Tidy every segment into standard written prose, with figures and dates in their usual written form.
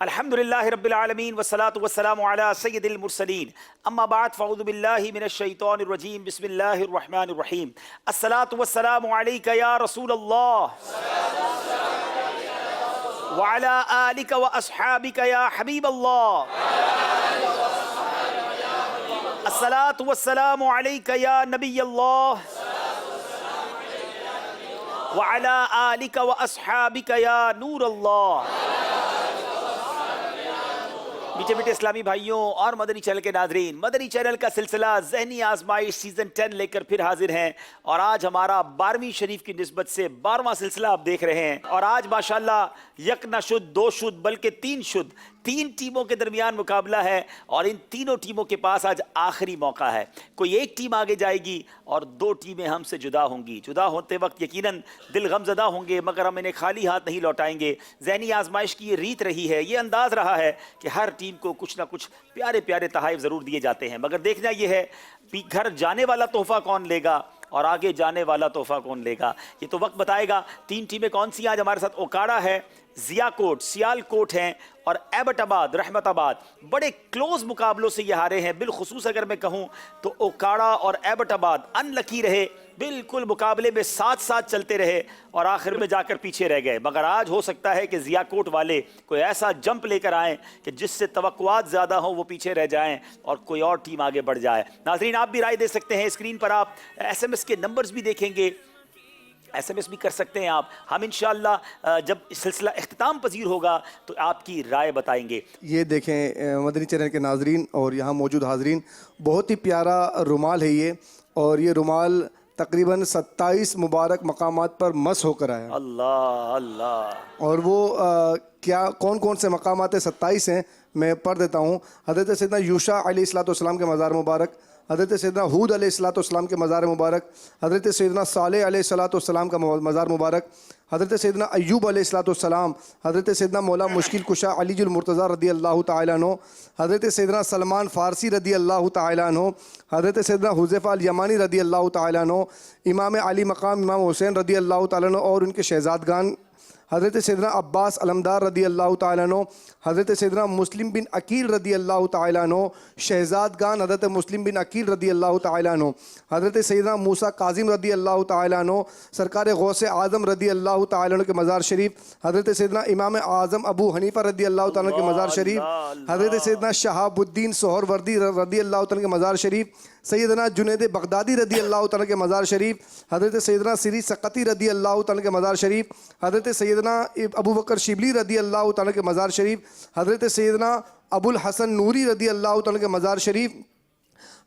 الحمد للہ رب العالمین والصلاة والسلام علی سید المرسلین اما بعد فاعوذ باللہ من الشیطان الرجیم بسم اللہ الرحمن الرحیم الصلاة والسلام علیک یا رسول اللہ وعلی آلک واصحابک یا حبیب اللہ الصلاة والسلام علیک یا نبی اللہ وعلی آلک واصحابک یا نور اللہ۔ میٹھے میٹھے اسلامی بھائیوں اور مدنی چینل کے ناظرین، مدنی چینل کا سلسلہ ذہنی آزمائش سیزن 10 لے کر پھر حاضر ہیں، اور آج ہمارا 12ویں شریف کی نسبت سے 12واں سلسلہ آپ دیکھ رہے ہیں، اور آج ماشاءاللہ یک نہ شد دو شد بلکہ تین شد، تین ٹیموں کے درمیان مقابلہ ہے، اور ان تینوں ٹیموں کے پاس آج آخری موقع ہے۔ کوئی ایک ٹیم آگے جائے گی اور دو ٹیمیں ہم سے جدا ہوں گی۔ جدا ہوتے وقت یقیناً دل غمزدہ ہوں گے، مگر ہم انہیں خالی ہاتھ نہیں لوٹائیں گے۔ ذہنی آزمائش کی یہ ریت رہی ہے، یہ انداز رہا ہے کہ ہر ٹیم کو کچھ نہ کچھ پیارے پیارے تحائف ضرور دیے جاتے ہیں، مگر دیکھنا یہ ہے گھر جانے والا تحفہ کون لے گا اور آگے جانے والا تحفہ کون لے گا، یہ تو وقت بتائے گا۔ تین ٹیمیں کون سی ہیں؟ آج ہمارے ساتھ اوکاڑا ہے، ضیاء کوٹ، سیال کوٹ ہیں، اور ایبٹ آباد، رحمت آباد۔ بڑے کلوز مقابلوں سے یہ ہارے ہیں، بالخصوص اگر میں کہوں تو اوکاڑا اور ایبٹ آباد ان لکی رہے، بالکل مقابلے میں ساتھ ساتھ چلتے رہے اور آخر میں جا کر پیچھے رہ گئے، مگر آج ہو سکتا ہے کہ ضیاء کوٹ والے کوئی ایسا جمپ لے کر آئیں کہ جس سے توقعات زیادہ ہوں وہ پیچھے رہ جائیں اور کوئی اور ٹیم آگے بڑھ جائے۔ ناظرین آپ بھی رائے دے سکتے ہیں، اسکرین پر آپ ایس ایم ایس کے نمبرز بھی دیکھیں گے، ایس ایم ایس بھی کر سکتے ہیں آپ۔ ہم انشاءاللہ جب سلسلہ اختتام پذیر ہوگا تو آپ کی رائے بتائیں گے۔ یہ دیکھیں مدنی چینل کے ناظرین اور یہاں موجود حاضرین، بہت ہی پیارا رومال ہے یہ، اور یہ رومال تقریباً 27 مبارک مقامات پر مس ہو کر آیا۔ اللہ اللہ، اور وہ کیا کون کون سے مقامات 27 ہیں میں پڑھ دیتا ہوں۔ حضرت سیدنا یوشع علیہ السلام کے مزار مبارک، حضرت سیدنا ہود علیہ السلام کے مزار مبارک، حضرت سیدنا صالح علیہ السلام کا مزار مبارک، حضرت سیدنا ایوب علیہ السلام، حضرت سیدنا مولا مشکل کشا علی المرتضیٰ رضی اللہ تعالیٰ عنہ، حضرت سیدنا سلمان فارسی رضی اللہ تعالیٰ عنہ، حضرت سیدنا حذیفہ الیمانی رضی اللہ تعالیٰ عنہ، امام علی مقام امام حسین رضی اللہ تعالیٰ عنہ اور ان کے شہزادگان، حضرت سیدنا عباس علمدار رضی اللہ تعالیٰ عنہ، حضرت سیدنا مسلم بن عقیل رضی اللہ تعالیٰ عنہ، شہزادگان حضرت مسلم بن عقیل رضی اللہ تعالیٰ عنہ، حضرت سیدنا موسیٰ کاظم رضی اللہ تعالیٰ عنہ، سرکار غوث اعظم رضی اللہ تعالیٰ عنہ کے مزار شریف، حضرت سیدنا امام اعظم ابو حنیفہ رضی اللہ تعالیٰ عنہ کے مزار شریف، حضرت سیدنا شہاب الدین سہروردی رضی اللہ تعالیٰ عنہ کے مزار شریف، سیدنا جنید بغدادی رضی اللہ تعالیٰ کے مزار شریف، حضرت سیدنا سری سقطی رضی اللہ تعالیٰ کے مزار شریف، حضرت سیدنا ابو بکر شبلی رضی اللہ تعالیٰ کے مزار شریف، حضرت سیدنا ابو الحسن نوری رضی اللہ تعالیٰ کے مزار شریف،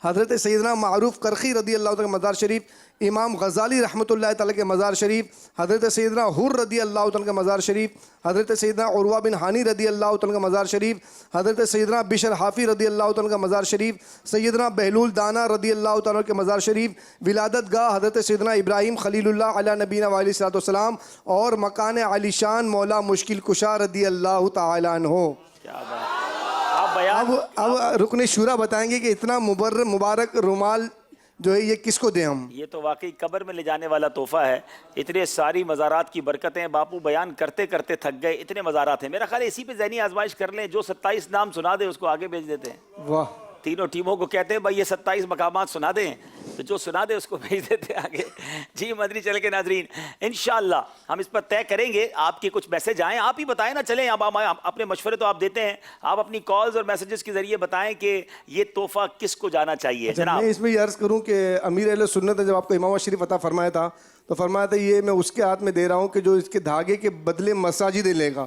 حضرت سیدنا معروف کرخی رضی اللہ تعالیٰ کے مزار شریف، امام غزالی رحمۃ اللہ تعالیٰ کے مزار شریف، حضرت سیدنا حر رضی اللہ تعالیٰ کے مزار شریف، حضرت سیدنا عروہ بن ہانی رضی اللہ تعالیٰ کا مزار شریف، حضرت سیدنا بشر حافی رضی اللہ تعالیٰ کا مزار شریف، سیدنا بہلول دانا رضی اللہ تعالیٰ کے مزار شریف، ولادت گاہ حضرت سیدنا ابراہیم خلیل اللہ علیہ نبینا علیہ السلام، اور مکان عالی شان مولا مشکل کشا رضی اللہ تعالیٰ عنہ۔ کیا بات! اب رکن شورا بتائیں گے کہ اتنا مبارک رومال جو ہے یہ کس کو دیں ہم؟ یہ تو واقعی قبر میں لے جانے والا تحفہ ہے۔ اتنے ساری مزارات کی برکتیں، باپو بیان کرتے کرتے تھک گئے، اتنے مزارات ہیں، میرا خیال ہے اسی پہ ذہنی آزمائش کر لیں، جو 27 نام سنا دے اس کو آگے بھیج دیتے ہیں۔ واہ! تینوں ٹیموں کو کہتے ہیں بھائی یہ 27 مقامات سنا دیں، تو جو سنا دے اس کو بھیج دیتے ہیں آگے۔ جی مدنی چینل کے ناظرین، انشاءاللہ ہم اس پر طے کریں گے، آپ کے کچھ میسج آئیں، آپ ہی بتائیں نا، چلیں اب اپنے مشورے تو آپ دیتے ہیں، آپ اپنی کالز اور میسیجز کے ذریعے بتائیں کہ یہ تحفہ کس کو جانا چاہیے۔ جناب میں اس میں یہ عرض کروں کہ امیر اہل سنت نے جب آپ کو امامت شریف عطا فرمایا تھا تو فرمایا تھا یہ میں اس کے ہاتھ میں دے رہا ہوں کہ جو اس کے دھاگے کے بدلے مساجدیں لے گا،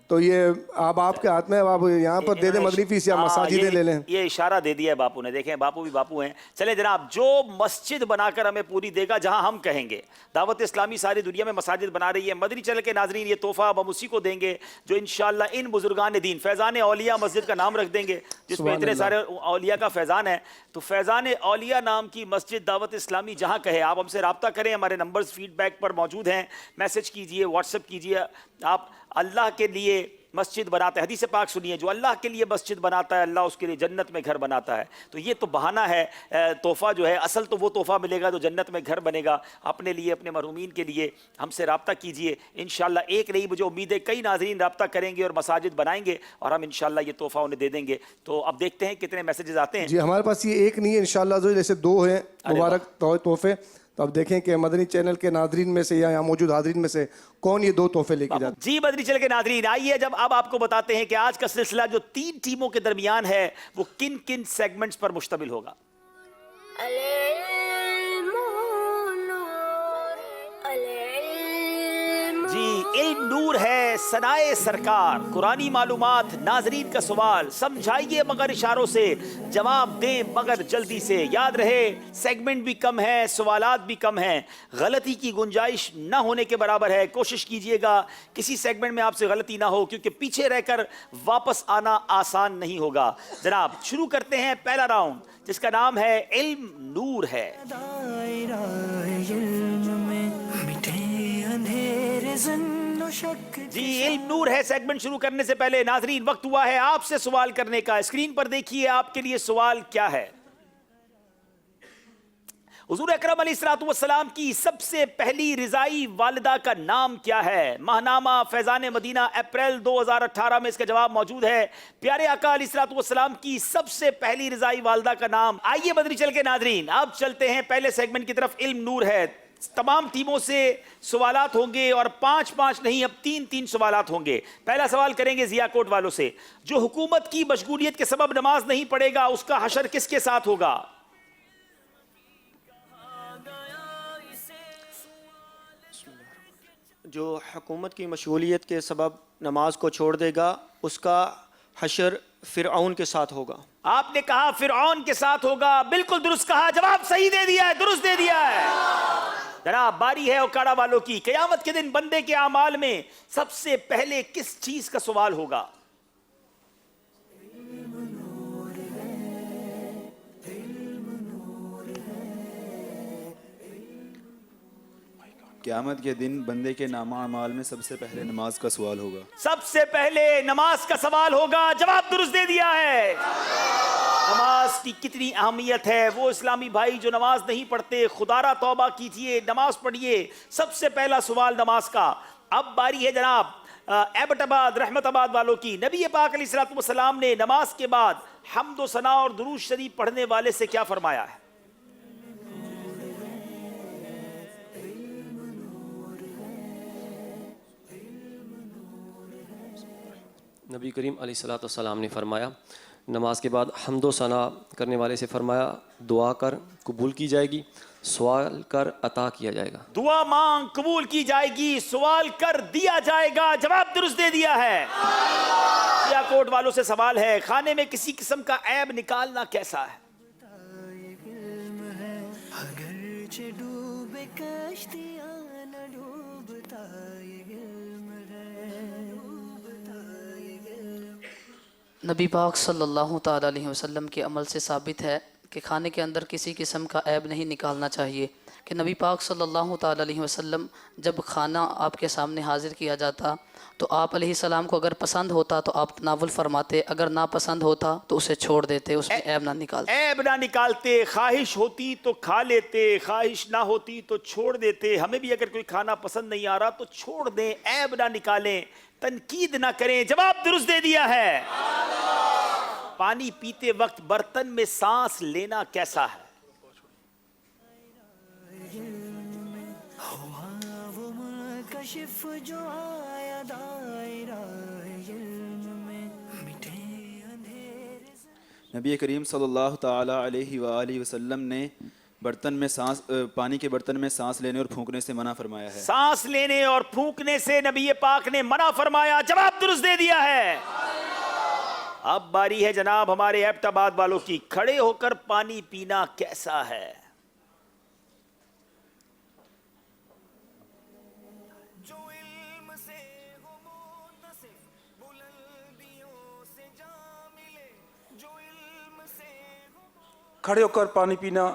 تو یہ آپ کے ہاتھ میں، آپ یہاں پر دے دیں مدنی فیس یا مساجدیں لے لیں۔ یہ اشارہ دے دیا ہے باپو نے، دیکھیں باپو بھی باپو ہیں۔ چلے جناب، جو مسجد بنا کر ہمیں پوری دے گا جہاں ہم کہیں گے، دعوت اسلامی ساری دنیا میں مساجد بنا رہی ہے، مدنی چینل کے ناظرین یہ تحفہ اب ہم اسی کو دیں گے جو انشاءاللہ ان بزرگان دین، فیضان اولیاء مسجد کا نام رکھ دیں گے جس میں اتنے سارے اولیاء کا فیضان ہے، تو فیضان اولیاء نام کی مسجد دعوت اسلامی جہاں کہے، آپ ہم سے رابطہ کریں، ہمارے نمبرز فیڈ بیک پر موجود ہیں، میسج کیجئے، واٹس ایپ کیجئے، آپ अल्लाह के लिए मस्जिद बनाता है, हदीस पाक सुनिए, जो अल्लाह के लिए मस्जिद बनाता है अल्लाह उसके लिए जन्नत में घर बनाता है। तो ये तो बहाना है, तोहफा जो है, असल तो वो तोहफा मिलेगा जो जन्नत में घर बनेगा। अपने लिए, अपने महरूमीन के लिए हमसे रब्ता कीजिए। इंशाल्लाह एक नहीं, मुझे उम्मीद है कई नाज़रीन रब्ता करेंगे और मसाजिद बनाएंगे और हम इंशाल्लाह ये तोहफा उन्हें दे देंगे। तो अब देखते हैं कितने मैसेजेस आते हैं। जी हमारे पास ये एक नहीं है इंशाल्लाह, जो जैसे दो हैं मुबारक तोहफे। तो अब देखें कि मदनी चैनल के नादरीन में से या यहाँ मौजूद हाजरीन में से कौन ये दो तोहफे लेके जाते हैं। जी मदनी चैनल के नादरीन, आइए जब अब आपको बताते हैं कि आज का सिलसिला जो 3 टीमों के दरमियान है वो किन किन सेगमेंट्स पर मुश्तमिल होगा। जी, इल्म नूर है, सनाए सरकार, कुरानी मालूमात, नाजरीन का सवाल, समझाइए मगर इशारों से, जवाब दें मगर जल्दी से। याद रहे सेगमेंट भी कम है, सवालात भी कम हैं, गलती की गुंजाइश ना होने के बराबर है। कोशिश कीजिएगा किसी सेगमेंट में आपसे गलती ना हो, क्योंकि पीछे रहकर वापस आना आसान नहीं होगा। जनाब शुरू करते हैं पहला राउंड, जिसका नाम है इल्म नूर है। जी, इल्म नूर है सेगमेंट शुरू करने से पहले नाजरीन वक्त हुआ है आपसे सवाल करने का। स्क्रीन पर देखिए आपके लिए सवाल क्या है। हुजूर अकरम अलैहिस्सलाम की सबसे पहली रिजाई वालिदा का नाम क्या है। माहनामा फैजान मदीना अप्रैल 2018 में इसका जवाब मौजूद है। प्यारे आका अलैहिस्सलाम की सबसे पहली रिजाई वालिदा का नाम। आइए बदरी चल के नाजरीन अब चलते हैं पहले सेगमेंट की तरफ। इल्म नूर है, तमाम टीमों से सवालात होंगे और 5-5 नहीं अब 3-3 सवालात होंगे। पहला सवाल करेंगे जियाकोट वालों से, जो हुकूमत की मशगूलियत के सबब नमाज नहीं पढ़ेगा उसका हशर किसके साथ होगा। जो हुकूमत की मशगूलियत के सबब नमाज को छोड़ देगा उसका हशर फिरऔन के साथ होगा। आपने कहा फिरऔन के साथ होगा, बिल्कुल दुरुस्त कहा, जवाब सही दे दिया है, दुरुस्त दे दिया है। जनाब बारी है ओकाड़ा वालों की। क़यामत के दिन बंदे के आमाल में सबसे पहले किस चीज का सवाल होगा। क़यामत के दिन बंदे के नामा अमाल में सबसे पहले नमाज का सवाल होगा। सबसे पहले नमाज का सवाल होगा, जवाब दुरुस्त दे दिया है। नमाज की कितनी अहमियत है, वो इस्लामी भाई जो नमाज नहीं पढ़ते खुदारा तौबा कीजिए, नमाज पढ़िए। सबसे पहला सवाल नमाज का। अब बारी है जनाब एबटाबाद रहमताबाद वालों की। नबी पाक अलैहिस्सलाम ने नमाज के बाद हम्द व सना और दुरूद शरीफ पढ़ने वाले से क्या फरमाया है। नबी करीम अलैहिस्सलाम ने फरमाया, नमाज के बाद हम्दो सना करने वाले से फरमाया, दुआ कर कबूल की जाएगी, सवाल कर अता किया जाएगा। दुआ मांग कबूल की जाएगी, सवाल कर दिया जाएगा, जवाब दुरुस्त दे दिया है। सियाकोट वालों से सवाल है, खाने में किसी किस्म का ऐब निकालना कैसा है। नबी पाक सल्लल्लाहु ताला अलैहि वसल्लम के अमल से साबित है कि खाने के अंदर किसी किस्म का ऐब नहीं निकालना चाहिए। कि नबी पाक सल्लल्लाहु ताला अलैहि वसल्लम जब खाना आपके सामने हाजिर किया जाता तो आप अलैहिस्सलाम को अगर पसंद होता तो आप तनावुल फरमाते, अगर ना पसंद होता तो उसे छोड़ देते, उसमें ऐब ना निकालते। ऐब ना निकालते, ख्वाहिश होती तो खा लेते, ख्वाहिश ना होती तो छोड़ देते। हमें भी अगर कोई खाना पसंद नहीं आ रहा तो छोड़ दें, ऐब ना निकालें, तनकीद ना करें, जवाब दुरुस्त दे दिया है। पानी पीते वक्त बर्तन में सांस लेना कैसा है। नबी करीम सल्लल्लाहु ताला अलैहि वालैहि वसल्लम ने पानी के बर्तन में सांस लेने और फूंकने से मना फरमाया है। सांस लेने और फूंकने से नबी पाक ने मना फरमाया, जवाब दुरुस्त दे दिया है। अब बारी है जनाब हमारे एबटाबाद वालों की। खड़े होकर पानी पीना कैसा है। खड़े होकर पानी पीना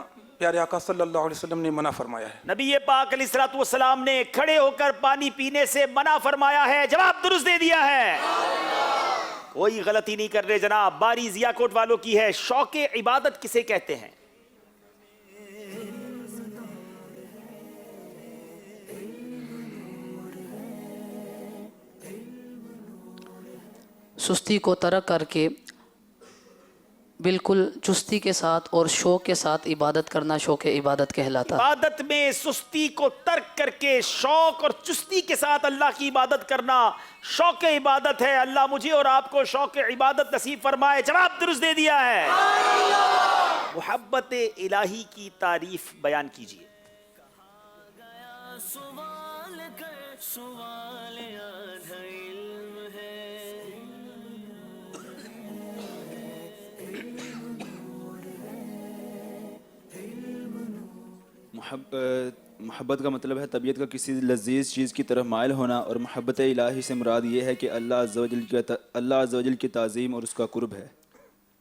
प्यारे आका सल्लल्लाहु अलैहि वसल्लम ने मना फरमाया है। नबी पाक अलैहिस्सलाम ने खड़े होकर पानी पीने से मना फरमाया है, जवाब दुरुस्त दे दिया है। कोई गलती नहीं कर रहे जनाब। बारी जियाकोट वालों की है। शौक़े इबादत किसे कहते हैं? सुस्ती को तर्क करके बिल्कुल चुस्ती के साथ और शौक के साथ इबादत करना शौक इबादत कहलाता है। इबादत में सुस्ती को तर्क करके शौक और चुस्ती के साथ अल्लाह की इबादत करना शौक इबादत है। अल्लाह मुझे और आपको शौक इबादत नसीब फरमाए। जवाब दुरुस्त दे दिया है। मोहब्बत इलाही की तारीफ बयान कीजिए। मोहब्बत का मतलब है तबीयत का किसी लजीज चीज़ की तरफ मायल होना, और मोहब्बत इलाही से मुराद ये है कि अल्लाह अज़्ज़ वजल की ताज़ीम और उसका कुर्ब है।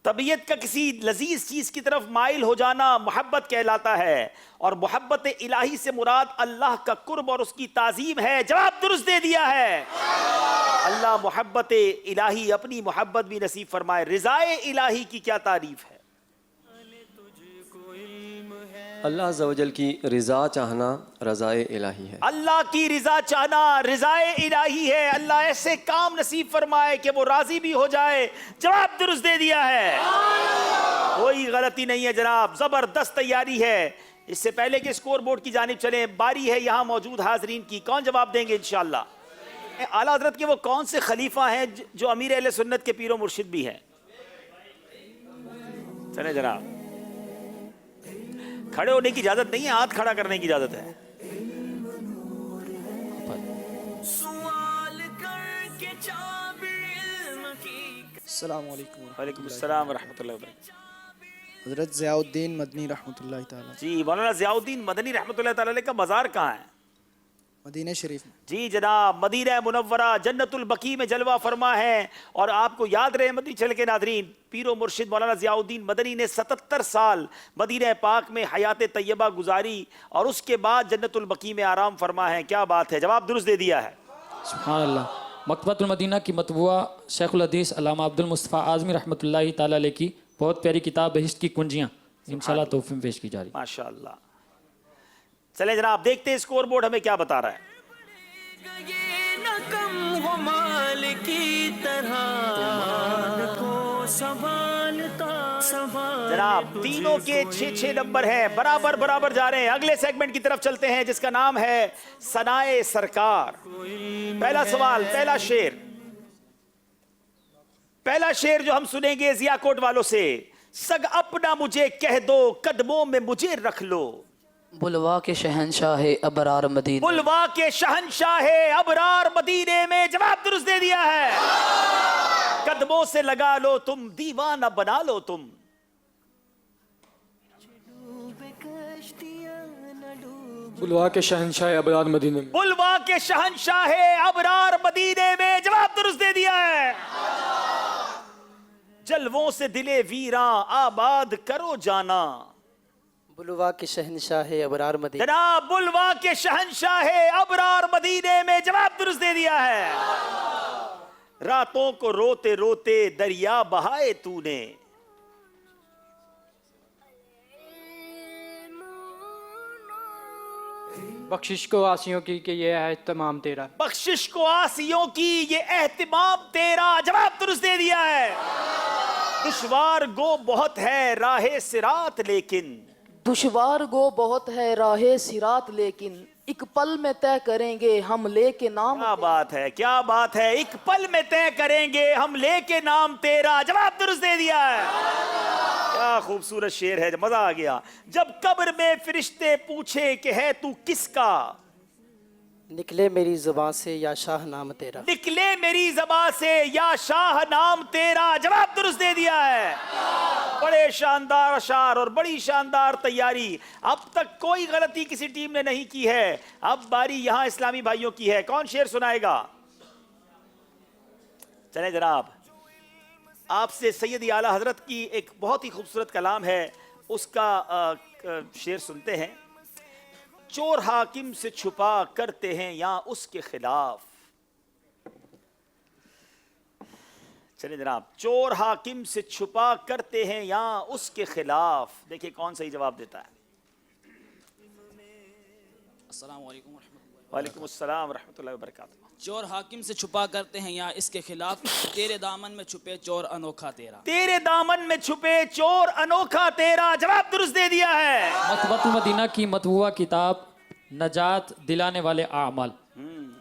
तबीयत का किसी लजीज चीज की तरफ माइल हो जाना मोहब्बत कहलाता है, और मोहब्बत इलाही से मुराद अल्लाह का कुर्ब और उसकी ताजीम है। जवाब दुरुस्त दे दिया है। अल्लाह मोहब्बत इलाही अपनी मोहब्बत भी नसीब फरमाए। रिज़ाए इलाही की क्या तारीफ है? अल्लाह अज़्ज़ वजल की रज़ा चाहना रज़ाए इलाही है। अल्लाह की रिजा चाहना रिजाए इलाही है। अल्लाह ऐसे काम नसीब फरमाए कि वो राजी भी हो जाए। जवाब दुरुस्त दे दिया है। कोई गलती नहीं है जनाब। जबरदस्त तैयारी है। इससे पहले कि स्कोर बोर्ड की जानिब चले, बारी है यहाँ मौजूद हाजरीन की। कौन जवाब देंगे इंशाअल्लाह? आला हज़रत के वो कौन से खलीफा हैं जो अमीर अहले सुन्नत के पीरो मुर्शिद भी हैं? चले जनाब, खड़े होने की इजाजत नहीं है, हाथ खड़ा करने की इजाजत है। वालेकुम अस्सलाम व रहमतुल्लाहि व बरकातहू। हज़रत ज़ियाउद्दीन मदनी रहमतुल्लाहि ताला जी, मौलाना ज़ियाउद्दीन मदनी रहमतुल्लाहि ताला का मज़ार कहाँ है? मदीना शरीफ में। जी जनाब, मदीना मुनव्वरा जन्नतुल बकी में जलवा फरमा है। और आपको याद रहे मदनी चल के नादरीन, पीरो मुर्शिद मौलाना ज़ियाउद्दीन मदनी ने 77 साल मदीना पाक में हयात तैयबा गुजारी और उसके बाद जन्नतुल बकी में आराम फरमा है। क्या बात है। जवाब दुरुस्त दे दिया है। सुभान अल्लाह। मकतबतुल मदीना की मतबूआ शेखुल हदीस अल्लामा अब्दुल मुस्तफ़ा आज़मी रहमतुल्लाहि ताला अलैह की बहुत प्यारी किताब बहिश्त की कुंजियाँ इंशाअल्लाह तोहफे में पेश की जा रही। माशाअल्लाह। चले जनाब, देखते हैं स्कोर बोर्ड हमें क्या बता रहा है। जनाब, तीनों के 6-6 नंबर हैं, बराबर बराबर जा रहे हैं। अगले सेगमेंट की तरफ चलते हैं जिसका नाम है सनाए सरकार। पहला सवाल, पहला शेर जो हम सुनेंगे जियाकोट वालों से। सग अपना मुझे कह दो, कदमों में मुझे रख लो। बुलवा के शहनशाह अबरार मदीने, बुलवा के शहनशाह अबरार मदीने में। जवाब दुरुस्त दे दिया है। कदमों से लगा लो तुम, दीवाना बना लो तुम। बुलवा के शहनशाह अबरार मदीने में। बुलवा के शहनशाह अबरार मदीने में। जवाब दुरुस्त दे दिया है। जलवों से दिले वीरां आबाद करो जाना। बुलवा के शहनशाह अबरार मदीने। जनाब, बुलवा के शहनशाह अबरार मदीने में। जवाब दुरुस्त दे दिया है। रातों को रोते रोते दरिया बहाए तूने। बख्शिश को आसियों की कि ये है तमाम तेरा। बख्शिश को आसियों की ये एहतिमाम तेरा। जवाब दुरुस्त दे दिया है। दुश्वार गो बहुत है राहे सिरात, लेकिन दुश्वार गो बहुत है राहे सिरात, लेकिन एक पल में तय करेंगे हम लेके नाम। क्या बात है, क्या बात है। एक पल में तय करेंगे हम लेके नाम तेरा। जवाब दुरुस्त दे दिया है। क्या खूबसूरत शेर है, मजा आ गया। जब कब्र में फरिश्ते पूछे कि है तू किसका, निकले मेरी ज़बान से या शाह नाम तेरा। निकले मेरी ज़बान से या शाह नाम तेरा। जवाब दुरुस्त दे दिया है। बड़े शानदार अशार और बड़ी शानदार तैयारी। अब तक कोई गलती किसी टीम ने नहीं की है। अब बारी यहां इस्लामी भाइयों की है। कौन शेर सुनाएगा? चले जनाब, आपसे सैयद आला हजरत की एक बहुत ही खूबसूरत कलाम है, उसका ایک شعر سنتے ہیں. چور حاکم سے چھپا کرتے ہیں یا اس کے خلاف. چلیں جناب, چور حاکم سے چھپا کرتے ہیں یا اس کے خلاف. دیکھیں کون صحیح جواب دیتا ہے. السلام علیکم ورحمۃ اللہ. وعلیکم السلام ورحمۃ اللہ وبرکاتہ. چور حاکم سے چھپا کرتے ہیں یا اس کے خلاف, تیرے دامن میں چھپے چور انوکھا تیرا. تیرے دامن میں چھپے چور انوکھا تیرا. جواب درست دے دیا ہے. مکتبۃ المدینہ کی مطبوعہ کتاب نجات دلانے والے اعمال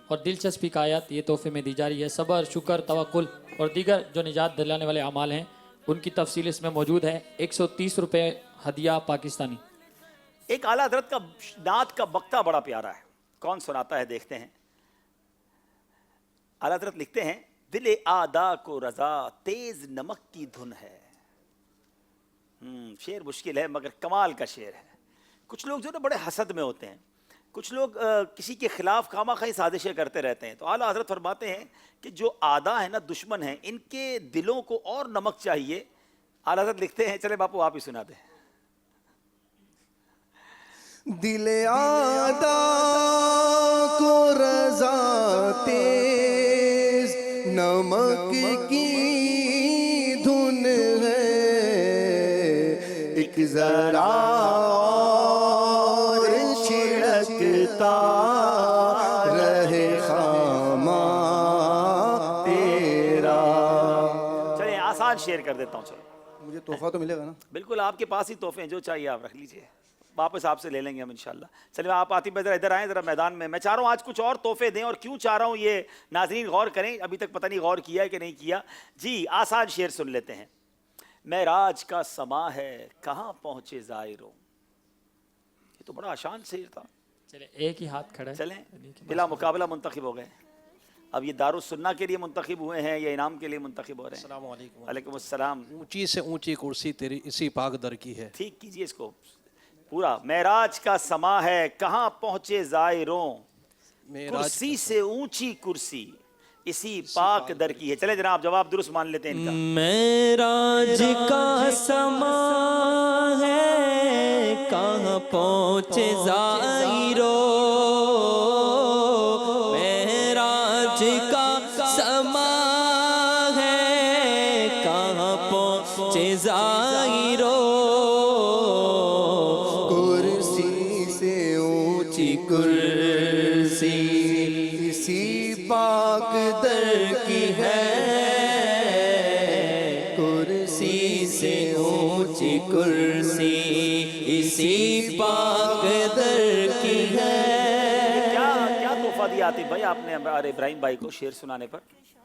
اور دلچسپی کا آیات یہ تحفے میں دی جا رہی ہے. صبر, شکر, توکل اور دیگر جو نجات دلانے والے اعمال ہیں ان کی تفصیل اس میں موجود ہے. 130 روپے ہدیہ پاکستانی. ایک اعلیٰ حضرت کا نعت کا بقطہ بڑا پیارا ہے. کون سناتا ہے دیکھتے ہیں. اعلیٰ حضرت لکھتے ہیں, دل آدھا کو رضا تیز نمک کی دھن ہے. شعر مشکل ہے مگر کمال کا شعر ہے. کچھ لوگ جو نا بڑے حسد میں ہوتے ہیں, کچھ لوگ کسی کے خلاف خواہ خواہ سازشیں کرتے رہتے ہیں. تو اعلیٰ حضرت فرماتے ہیں کہ جو آدھا ہے نا, دشمن ہیں, ان کے دلوں کو اور نمک چاہیے. اعلیٰ حضرت لکھتے ہیں, چلے باپو آپ ہی سنا دیں. دل آدھا کو رضا تیز نمک کی دھن ہے, ایک ذرا اور چھڑکتا رہے خامہ تیرا. چلیں آسان شیئر کر دیتا ہوں. چلو مجھے تحفہ تو ملے گا نا؟ بالکل, آپ کے پاس ہی تحفے ہیں, جو چاہیے آپ رکھ لیجئے, واپس آپ سے لے لیں گے ہم انشاءاللہ. چلیے آپ آتی بذرا ادھر آئیں ذرا میدان میں. میں چاہ رہا ہوں آج کچھ اور تحفے دیں, اور کیوں چاہ رہا ہوں یہ ناظرین غور کریں. ابھی تک پتہ نہیں غور کیا ہے کہ نہیں کیا. جی آسان شعر سن لیتے ہیں. معراج کا سما ہے کہاں پہنچے زائروں. یہ تو بڑا آسان شعر تھا. چلے ایک ہی ہاتھ کھڑا ہے. چلیں بلا مقابلہ منتخب ہو گئے. اب یہ دارالسنہ کے لیے منتخب ہوئے ہیں یا انعام کے لیے منتخب ہو رہے ہیں؟ السلام علیکم. وعلیکم السلام. اونچی سے اونچی کرسی تیری اسی پاک در کی ہے. ٹھیک کیجئے اس کو پورا. معراج کا سما ہے کہاں پہنچے زائروں, کرسی سے اونچی کرسی اسی پاک در کی ہے. چلے جناب جواب درست مان لیتے ہیں ان کا. معراج کا سما ہے کہاں پہنچے زائروں, معراج کا سما ہے کہاں پہنچے زائروں, کرسی اسی پاک در کی ہے, کرسی سے اونچی کرسی اسی پاک در کی ہے. کیا تحفہ دیا عاطف بھائی آپ نے ابراہیم بھائی کو شعر سنانے پر؟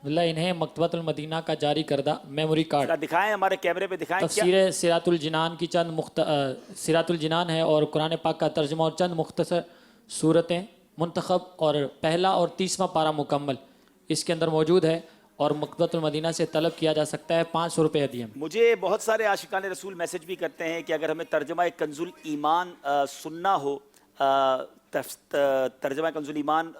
اللہ انہیں مکتبۃ المدینہ کا جاری کردہ میموری کارڈ دکھائیں, ہمارے کیمرے پہ دکھائیں. تفسیر سیرات الجنان کی چند سیرات الجنان ہے اور قرآن پاک کا ترجمہ اور چند مختصر صورتیں منتخب اور پہلا اور 30واں پارہ مکمل اس کے اندر موجود ہے, اور مکتبۃ المدینہ سے طلب کیا جا سکتا ہے. 500 روپے ہدیہ. مجھے بہت سارے عاشقان رسول میسج بھی کرتے ہیں کہ اگر ہمیں ترجمہ کنز الایمان سننا ہو, ترجمہ کنز الایمان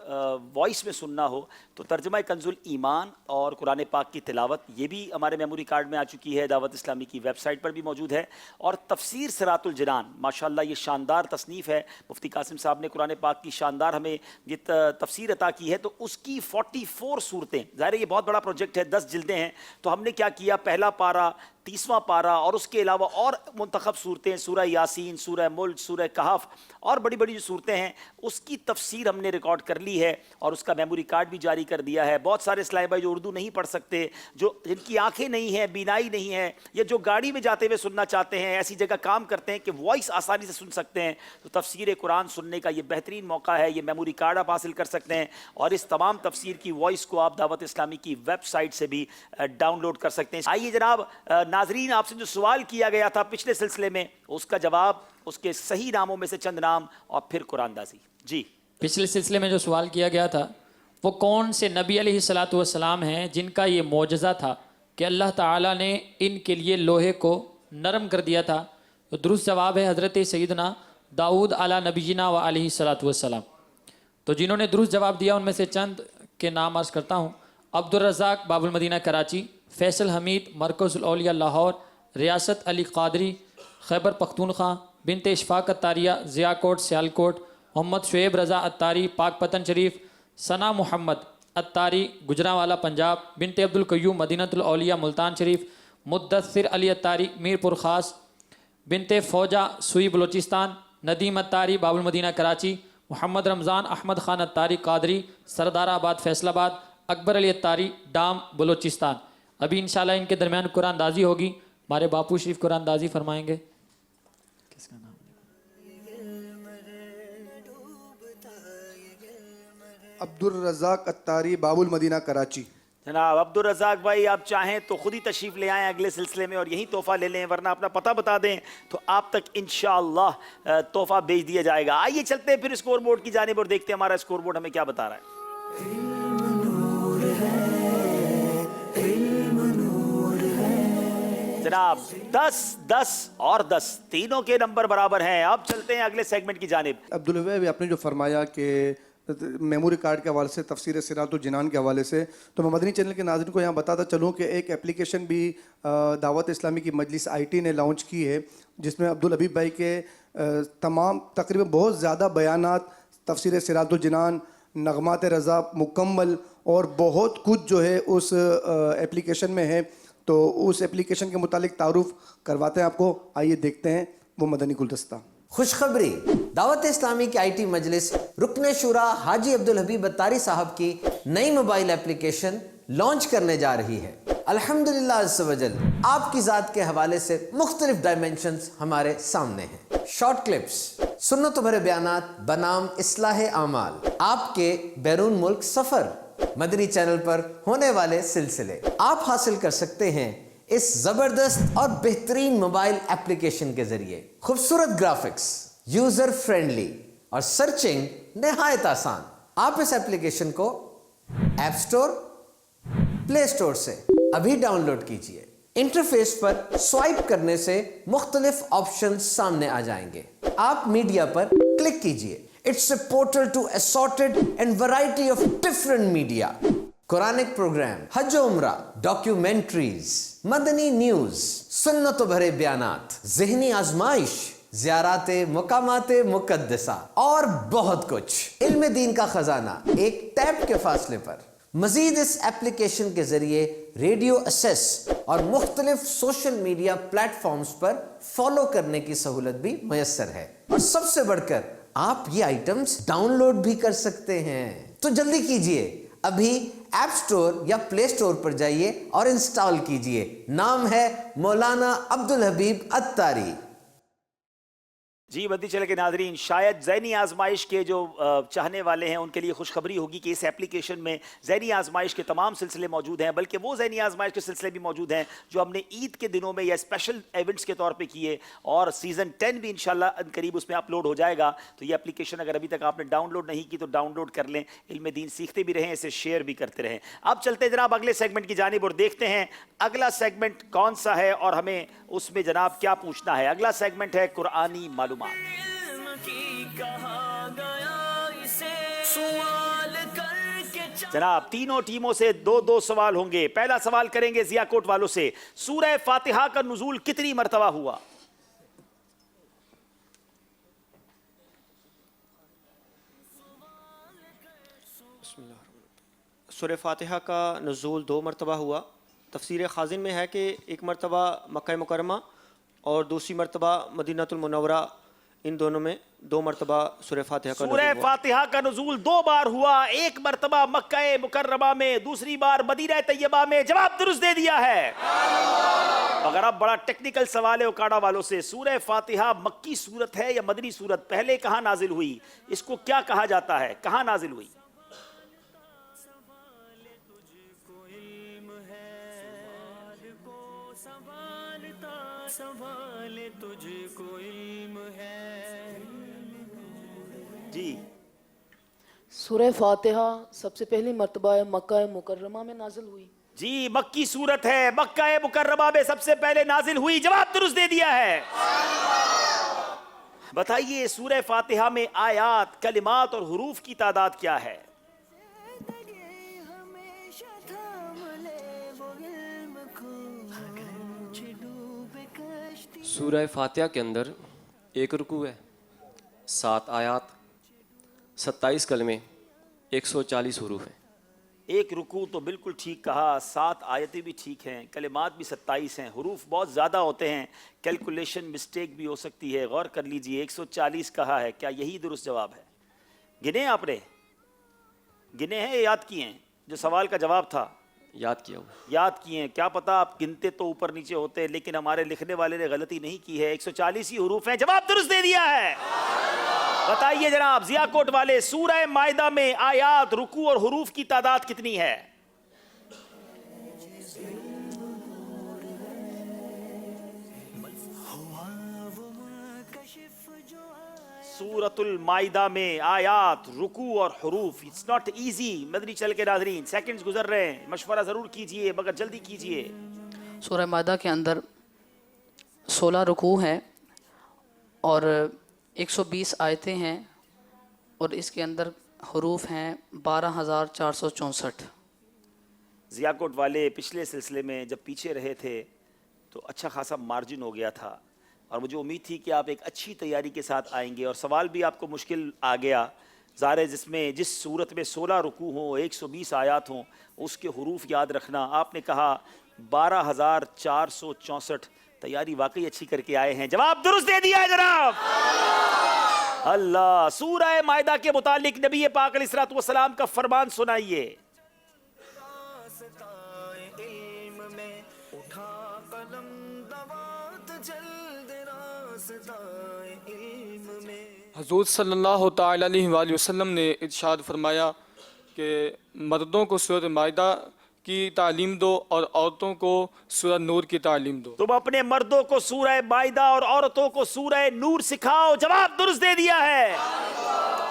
وائس میں سننا ہو تو ترجمہ کنز الایمان اور قرآن پاک کی تلاوت یہ بھی ہمارے میموری کارڈ میں آ چکی ہے, دعوت اسلامی کی ویب سائٹ پر بھی موجود ہے. اور تفسیر صراط الجنان ماشاءاللہ یہ شاندار تصنیف ہے, مفتی قاسم صاحب نے قرآن پاک کی شاندار ہمیں یہ تفسیر عطا کی ہے. تو اس کی 44 صورتیں, ظاہر ہے یہ بہت بڑا پروجیکٹ ہے, 10 جلدیں ہیں. تو ہم نے کیا کیا, پہلا پارہ 30واں پارہ اور اس کے علاوہ اور منتخب صورتیں, سورہ یاسین, سورہ ملک, سورہ کہف اور بڑی بڑی جو صورتیں ہیں اس کی تفسیر ہم نے ریکارڈ کر لی ہے اور اس کا میموری کارڈ بھی جاری کر دیا ہے. بہت سارے اسلامی بھائی جو اردو نہیں پڑھ سکتے, جو جن کی آنکھیں نہیں ہیں, بینائی نہیں ہے, یا جو گاڑی میں جاتے ہوئے سننا چاہتے ہیں, ایسی جگہ کام کرتے ہیں کہ وائس آسانی سے سن سکتے ہیں, تو تفسیر قرآن سننے کا یہ بہترین موقع ہے. یہ میموری کارڈ آپ حاصل کر سکتے ہیں اور اس تمام تفسیر کی وائس کو آپ دعوت اسلامی کی ویب سائٹ سے بھی ڈاؤن لوڈ کر سکتے ہیں. آئیے جناب ناظرین, آپ سے جو سوال کیا گیا تھا پچھلے سلسلے میں اس کا جواب, اس کے صحیح ناموں میں سے چند نام اور پھر قرآن دازی. جی پچھلے سلسلے میں جو سوال کیا گیا تھا وہ کون سے نبی علیہ الصلاۃ والسلام ہیں جن کا یہ معجزہ تھا کہ اللہ تعالیٰ نے ان کے لیے لوہے کو نرم کر دیا تھا؟ تو درست جواب ہے حضرت سیدنا داؤد علی نبینا و علیہ الصلاۃ والسلام. تو جنہوں نے درست جواب دیا ان میں سے چند کے نام عرض کرتا ہوں. عبدالرزاق باب المدینہ کراچی, فیصل حمید مرکز الاولیاء لاہور, ریاست علی قادری خیبر پختونخوا, बिनते इशफाक अत्तारिया ज़ियाकोट सियालकोट, मोहम्मद शुएब रज़ा अत्तारी पाकपतन शरीफ, सना मोहम्मद अत्तारी गुजरांवाला पंजाब, बिनते अब्दुल कय्यूम मदीनतुल औलिया मुल्तान शरीफ, मुद्दस्सिर अली अत्तारी मीरपुर ख़ास, बिनते फ़ौजा सुई बलोचिस्तान, नदीम अत्तारी बाबुल मदीना कराची, मोहम्मद रमज़ान अहमद ख़ान अत्तारी कादरी सरदाराबाद फैसलाबाद, अकबर अली अत्तारी डाम बलोचिस्तान। अभी इंशाल्लाह इनके दरमियान कुरान दाजी होगी। हमारे बापू शरीफ कुरान दाजी फरमाएंगे। किसका नाम? अब्दुल रज़ाक अत्तारी बाबुल मदीना कराची। जनाब अब्दुल रज़ाक भाई, आप चाहें तो खुद ही तशरीफ़ ले आएँ अगले सिलसिले में और यहीं तोहफ़ा ले लें, वरना अपना पता बता दें तो आप तक इंशाअल्लाह तोहफ़ा भेज दिया जाएगा। आइए चलते हैं फिर स्कोर बोर्ड की जानिब और देखते हैं हमारा स्कोर बोर्ड हमें क्या बता रहा है। जनाब 10, 10 और 10 तीनों के नंबर बराबर हैं। अब चलते हैं अगले सेगमेंट की जानिब। अब्दुल वहाब, आपने जो फरमाया कि मेमोरी कार्ड के हवाले से, तफसीर सिरातुल जिनान के हवाले से, तो मैं मदनी चैनल के नाज़रीन को यहाँ बताता चलूँ कि एक एप्लीकेशन भी दावत इस्लामी की मजलिस IT ने लॉन्च की है, जिसमें अब्दुल हबीब भाई के तमाम तकरीबन बहुत ज़्यादा बयानात, तफसीर सिरातुल जिनान, नगमात रज़ा मुकम्मल और बहुत कुछ जो है उस एप्लीकेशन में है। तो उस एप्लीकेशन के मुतालिक तारुफ करवाते हैं आपको। आइए देखते हैं वो मदनी गुलदस्ता। खुशखबरी, दावत इस्लामी की IT मजलिस रुकने शुरा हाजी अब्दुल हबीब अत्तारी साहब की नई मोबाइल एप्लीकेशन लॉन्च करने जा रही है। अल्हम्दुलिल्लाह अज़्ज़ वजल आपकी ज़ात के हवाले से मुख्तलिफ डायमेंशंस हमारे सामने हैं। शॉर्ट क्लिप्स, सुन्नत भरे बयानात बनाम इस्लाह आमाल, आपके बैरून मुल्क सफ़र, मदनी चैनल पर होने वाले सिलसिले आप हासिल कर सकते हैं इस जबरदस्त और बेहतरीन मोबाइल एप्लीकेशन के जरिए। खूबसूरत ग्राफिक्स, यूजर फ्रेंडली और सर्चिंग निहायत आसान। आप इस एप्लीकेशन को ऐप स्टोर, प्ले स्टोर से अभी डाउनलोड कीजिए। इंटरफेस पर स्वाइप करने से मुख्तलिफ ऑप्शन सामने आ जाएंगे। आप मीडिया पर क्लिक कीजिए। It's a portal to assorted and variety of different media. Quranic programme, हज उम्रा, डॉक्यूमेंट्रीज, मदनी न्यूज, सुन्नत भरे बयानात, ज़हनी आजमाइश, ज़ियाराते मुकामाते मुक़द्दसा और बहुत कुछ। इल्म दीन का खजाना एक टैप के फासले पर। मजीद इस एप्लीकेशन के जरिए रेडियो असेस और मुख्तलिफ सोशल मीडिया प्लेटफॉर्म्स पर फॉलो करने की सहूलत भी मैसर है। और सबसे बढ़कर आप ये आइटम्स डाउनलोड भी कर सकते हैं। तो जल्दी कीजिए, अभी ऐप स्टोर या प्ले स्टोर पर जाइए और इंस्टॉल कीजिए। नाम है मौलाना अब्दुल हबीब अत्तारी। जी मदनी चैनल के नाजरीन, शायद ज़हनी आजमाइश के जो चाहने वाले हैं उनके लिए खुशखबरी होगी कि इस एप्लीकेशन में ज़हनी आजमाइश के तमाम सिलसिले मौजूद हैं, बल्कि वो ज़हनी आजमाइश के सिलसिले भी मौजूद हैं जो हमने ईद के दिनों में या स्पेशल इवेंट्स के तौर पे किए, और सीज़न 10 भी इंशाल्लाह करीब उसमें अपलोड हो जाएगा। तो ये एप्लीकेशन अगर अभी तक आपने डाउनलोड नहीं की तो डाउनलोड कर लें, इल्म दीन सीखते भी रहें, इसे शेयर भी करते रहें। अब चलते जनाब अगले सेगमेंट की जानिब और देखते हैं अगला सेगमेंट कौन सा है और हमें उसमें जनाब क्या पूछना है। अगला सेगमेंट है कुरानी मालूमात। जनाब तीनों टीमों से 2-2 सवाल होंगे। पहला सवाल करेंगे ज़ियाकोट वालों से, सूरह फातिहा का नुज़ूल कितनी मरतबा हुआ? सूरह फातिहा का नुज़ूल 2 मरतबा हुआ। तफसीर खाज़िन में है कि एक मरतबा मक्का मुकर्रमा और दूसरी मरतबा मदीनतुल मुनव्वरा, इन दोनों में 2 मरतबा सूरह फातिहा का सूरह फातिहा का नुज़ूल 2 बार हुआ, एक मरतबा मक्का मुकर्रमा में, दूसरी बार मदीना तैयबा में। जवाब दुरुस्त दे दिया है। मगर अब बड़ा टेक्निकल सवाल है उकाड़ा वालों से, सूरह फातिहा मक्की सूरत है या मदनी सूरत? पहले कहाँ नाजिल हुई, इसको क्या कहा जाता है, कहाँ नाजिल हुई? सवाल तुझको इल्म है जी। सूरह फातिहा सबसे पहली मर्तबा मक्का मुकर्रमा में नाजिल हुई। जी मक्की सूरत है, मक्का मुकर्रमा में सबसे पहले नाजिल हुई। जवाब दुरुस्त दे दिया है। बताइए सूरह फातिहा में आयात, कलिमात और हुरूफ की तादाद क्या है? सूरह फातिहा के अंदर एक रुकू है, 7 आयात, 27 कलमे, 140 हरूफ हैं। एक रुकू तो बिल्कुल ठीक कहा, 7 आयतें भी ठीक हैं, कलिमात भी 27 हैं, हुरूफ बहुत ज़्यादा होते हैं, कैलकुलेशन मिस्टेक भी हो सकती है, गौर कर लीजिए। 140 कहा है, क्या यही दुरुस्त जवाब है? गिने आपने? गिने हैं या याद किए हैं? जो सवाल का जवाब था याद किया हुआ। याद किए हैं। क्या पता आप गिनते तो ऊपर नीचे होते, लेकिन हमारे लिखने वाले ने गलती नहीं की है, 140 ही हुरूफ हैं। जवाब दुरुस्त दे दिया है। बताइए जनाब, जियाकोट वाले, सूरह माइदा में आयात, रुकू और हुरूफ की तादाद कितनी है? सूरतुल माइदा में आयात, रुकू और हुरूफ। It's not easy Madani channel के नाज़रीन, सेकंड्स गुजर रहे हैं, मशवरा ज़रूर कीजिए मगर जल्दी कीजिए। सूरह माइदा के अंदर 16 रुकू हैं और 120 आयतें हैं और इसके अंदर हुरूफ हैं 12,464। जियाकोट वाले पिछले सिलसिले में जब पीछे रहे थे तो अच्छा खासा मार्जिन हो गया था और मुझे उम्मीद थी कि आप एक अच्छी तैयारी के साथ आएंगे, और सवाल भी आपको मुश्किल आ गया। ज़ाहिर है जिसमें जिस सूरत में 16 रुकू हों, 120 आयात हों, उसके हुरूफ याद रखना। आपने कहा 12,464। तैयारी वाकई अच्छी करके आए हैं, जवाब दुरुस्त दे दिया है जनाब। अल्लाह। सूरह माइदा के मुतालिक नबी पाक अलैहिस्सलातु वस्सलाम का फरमान सुनाइए। हज़ूर सल्लल्लाहु तआला अलैहि वसल्लम ने इरशाद फरमाया कि मर्दों को सूरह माइदा की तालीम दो और औरतों को सूरह नूर की तालीम दो। तुम अपने मर्दों को सूरह माइदा और औरतों को सूरह नूर सिखाओ। जवाब दुरुस्त दे दिया है।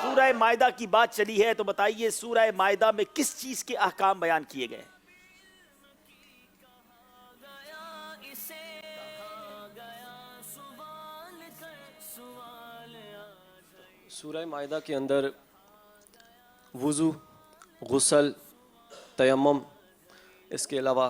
सूरह माइदा की बात चली है तो बताइए सूरह माइदा में किस चीज के अहकाम बयान किए गए? सूरह माइदा के अंदर वुज़ू, गुस्ल, तयम्मुम, इसके अलावा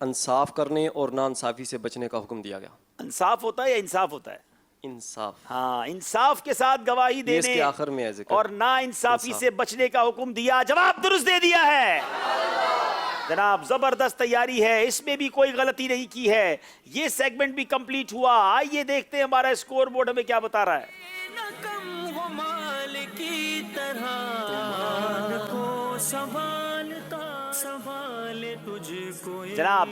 इंसाफ करने और नाइंसाफ़ी से बचने का हुक्म दिया गया। इंसाफ होता है या इंसाफ होता है? इंसाफ। हाँ, इंसाफ के साथ गवाही देने इसके आखिर में है ज़िक्र। और नाइंसाफी से बचने का हुक्म दिया। जवाब दुरुस्त दे दिया है जनाब। जबरदस्त तैयारी है, इसमें भी कोई गलती नहीं की है। ये सेगमेंट भी कंप्लीट हुआ। आइए देखते हैं हमारा स्कोर बोर्ड हमें क्या बता रहा है। जनाब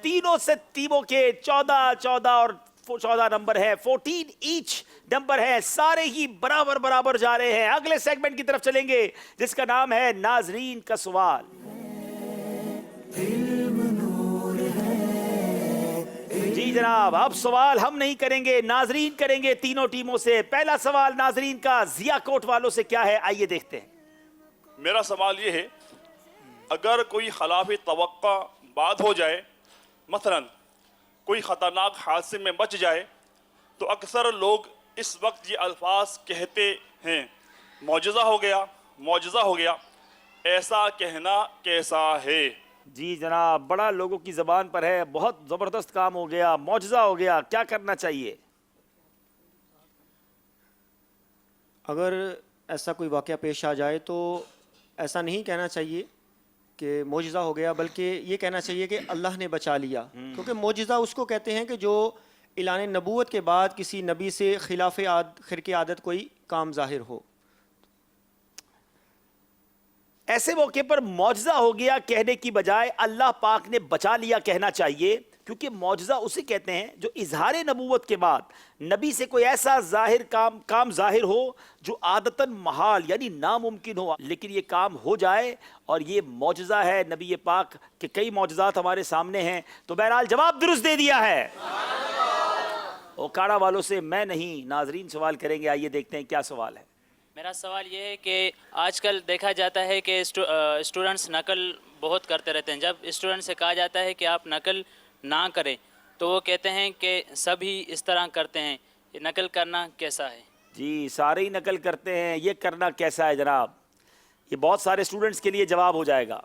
तीनों से टीमों के 14 और 14 नंबर है, 14 ईच नंबर है, सारे ही बराबर बराबर जा रहे हैं। अगले सेगमेंट की तरफ चलेंगे जिसका नाम है नाजरीन का सवाल। जी जनाब, अब सवाल हम नहीं करेंगे, नाजरीन करेंगे तीनों टीमों से। पहला सवाल नाजरीन का जियाकोट वालों से क्या है, आइए देखते हैं। मेरा सवाल ये है, अगर कोई खिलाफ तवक्का बात हो जाए, मसलन कोई ख़तरनाक हादसे में बच जाए, तो अक्सर लोग इस वक्त ये अल्फाज कहते हैं, मौजज़ा हो गया, मौजज़ा हो गया। ऐसा कहना कैसा है? जी जनाब, बड़ा लोगों की ज़बान पर है, बहुत ज़बरदस्त काम हो गया, मौजज़ा हो गया, क्या करना चाहिए? अगर ऐसा कोई वाक़या पेश आ जाए तो ऐसा नहीं कहना चाहिए कि मौजज़ा हो गया, बल्कि ये कहना चाहिए कि अल्लाह ने बचा लिया। क्योंकि मौजज़ा उसको कहते हैं कि जो इलान नबूवत के बाद किसी नबी से खिलाफ खिरके आदत कोई काम ज़ाहिर हो। ऐसे मौके पर मौजज़ा हो गया कहने की बजाय अल्लाह पाक ने बचा लिया कहना चाहिए, क्योंकि मौजज़ा उसे कहते हैं जो इजहार नबूवत के बाद नबी से कोई ऐसा जाहिर काम जाहिर हो जो आदतन महाल यानी नामुमकिन हो, लेकिन ये काम हो जाए, और ये मौजज़ा है। नबी पाक के कई मौजज़ात हमारे सामने हैं। तो बहरहाल जवाब दुरुस्त दे दिया है। ओकाड़ा वालों से मैं नहीं, नाजरीन सवाल करेंगे। आइए देखते हैं क्या सवाल है। मेरा सवाल ये है कि आजकल देखा जाता है कि स्टूडेंट्स नकल बहुत करते रहते हैं। जब स्टूडेंट से कहा जाता है कि आप नकल ना करें तो वो कहते हैं कि सभी इस तरह करते हैं, ये नकल करना कैसा है? जी, सारे ही नकल करते हैं, ये करना कैसा है जनाब? ये बहुत सारे स्टूडेंट्स के लिए जवाब हो जाएगा।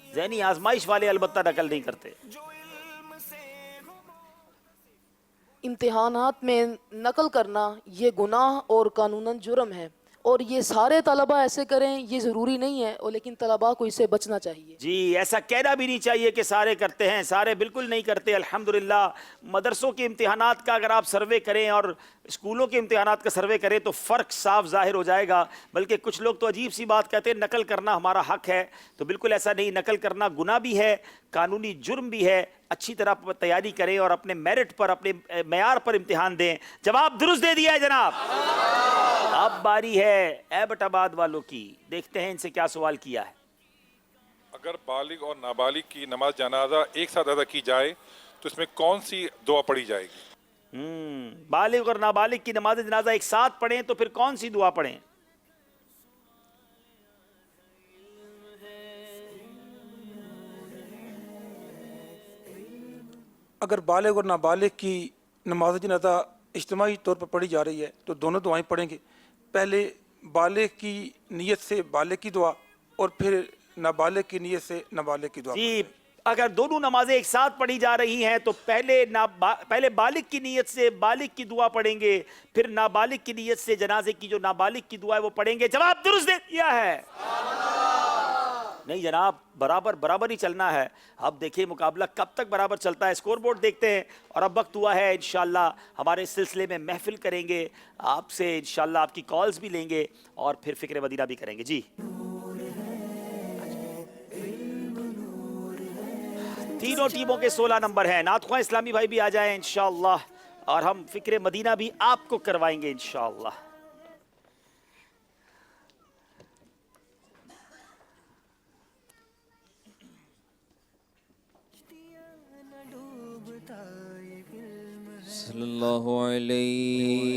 ज़हनी आजमाइश वाले अलबत्ता नकल नहीं करते। इम्तिहानात में नकल करना ये गुनाह और कानूनन जुर्म है, और ये सारे तलबा ऐसे करें ये ज़रूरी नहीं है, और लेकिन तलबा को इससे बचना चाहिए। जी, ऐसा कहना भी नहीं चाहिए कि सारे करते हैं, सारे बिल्कुल नहीं करते। अल्हम्दुलिल्लाह मदरसों के इम्तिहानात का अगर आप सर्वे करें और स्कूलों के इम्तिहानात का सर्वे करें तो फ़र्क साफ ज़ाहिर हो जाएगा। बल्कि कुछ लोग तो अजीब सी बात कहते हैं नकल करना हमारा हक है, तो बिल्कुल ऐसा नहीं। नकल करना गुनाह भी है, कानूनी जुर्म भी है। अच्छी तरह तैयारी करें और अपने मेरिट पर, अपने मेयार पर इम्तिहान दें। जवाब दुरुस्त दे दिया है जनाब। अब बारी है एबटाबाद वालों की, देखते हैं इनसे क्या सवाल किया है। अगर बालिग और नाबालिग की नमाज जनाजा एक साथ अदा की जाए तो इसमें कौन सी दुआ पढ़ी जाएगी? बालिग और नाबालिग की नमाज जनाजा एक साथ पढ़ें तो फिर कौन सी दुआ पढ़ें? अगर बालिग और नाबालिग की नमाज जनाजा इज्तिमाई तौर पर पढ़ी जा रही है तो दोनों दुआएं पढ़ेंगे। पहले बालिग की नीयत से बालिग की दुआ और फिर नाबालिग की नीयत से नाबालिग की दुआ। जी, अगर दोनों नमाजें एक साथ पढ़ी जा रही हैं तो पहले बालिग की नीयत से बालिग की दुआ पढ़ेंगे, फिर नाबालिग की नीयत से जनाजे की जो नाबालिग की दुआ है वो पढ़ेंगे। जवाब दुरुस्त दे दिया है। नहीं जनाब, बराबर ही चलना है। अब देखिए मुकाबला कब तक बराबर चलता है, स्कोर बोर्ड देखते हैं। और अब वक्त हुआ है इंशाल्लाह हमारे इस सिलसिले में महफिल करेंगे, आपसे इंशाल्लाह आपकी कॉल्स भी लेंगे और फिर फिक्र मदीना भी करेंगे। जी, तीनों टीमों के 16 नंबर हैं। नातख़्वां इस्लामी भाई भी आ जाएं इंशाल्लाह, और हम फिक्र मदीना भी आपको करवाएंगे इंशाल्लाह। सल्लल्लाहु अलैहि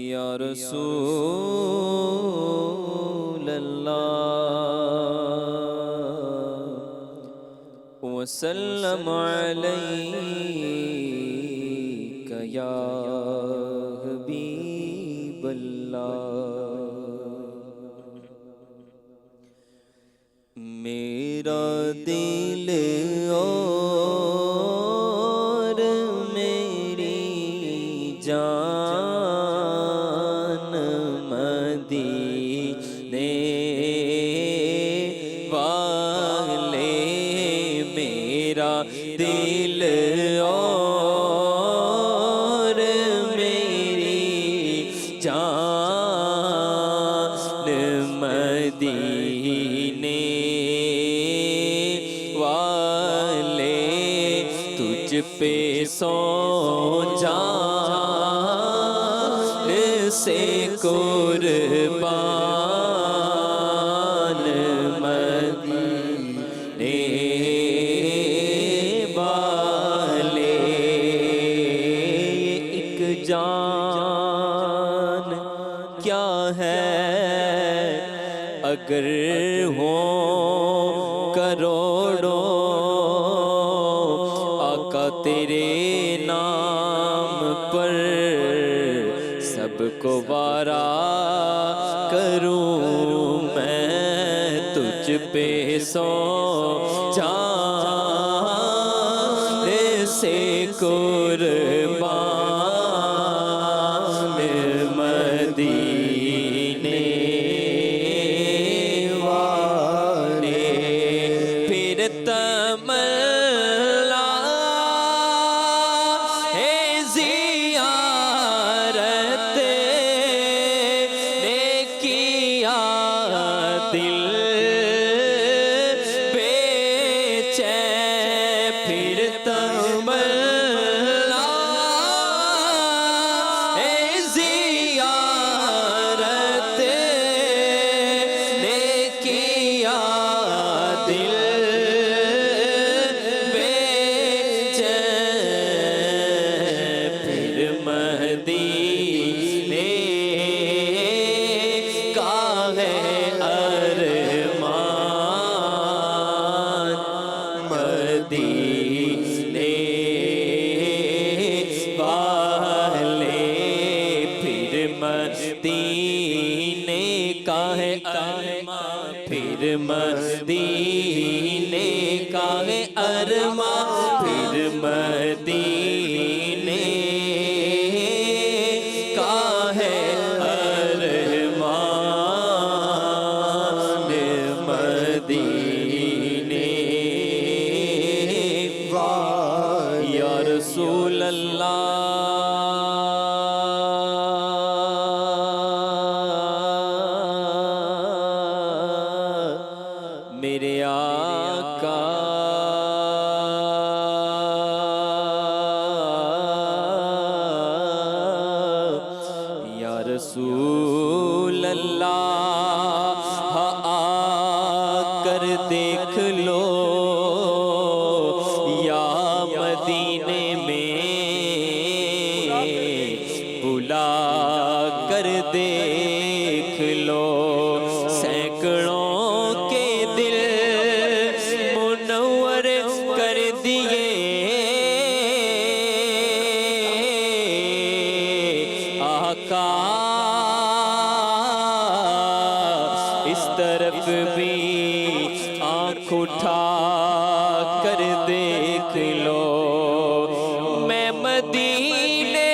या रसूल अल्लाह वसल्लम अलैका या हबीब अल्लाह। मेरा दिल और मेरी जान मदीने वाले, मेरा दिल और मेरी जान मदीने वाले, तुझ पे सो जान से कुर्बान मदीने वाले। एक जान क्या है अगर हो करोड़ों, आका तेरे नाम पर सबको वारा करूं मैं, तुझ पे सो जान से कुर्बान मदीने वाले। फिर तमन्ना है ज़ियारत ने किया दिल बेचैन, फिर तमन्ना है ज़ियारत ने किया दिल बेचैन, फिर मदीने का है अरमान, मदीने वाले, फिर मदीने का है अरमान, फिर پھر مدینے کا ہے ارماں پھر مدینے کا ہے ارمان مدینے یا رسول اللہ میرے آقا یا رسول اللہ آ کر دیکھ لو یا مدینے میں بلا کر دیکھ لو سینکڑوں کے دل منور کر دیے آقا اس طرف بھی آنکھ اٹھا کر دیکھ لو میں مدینے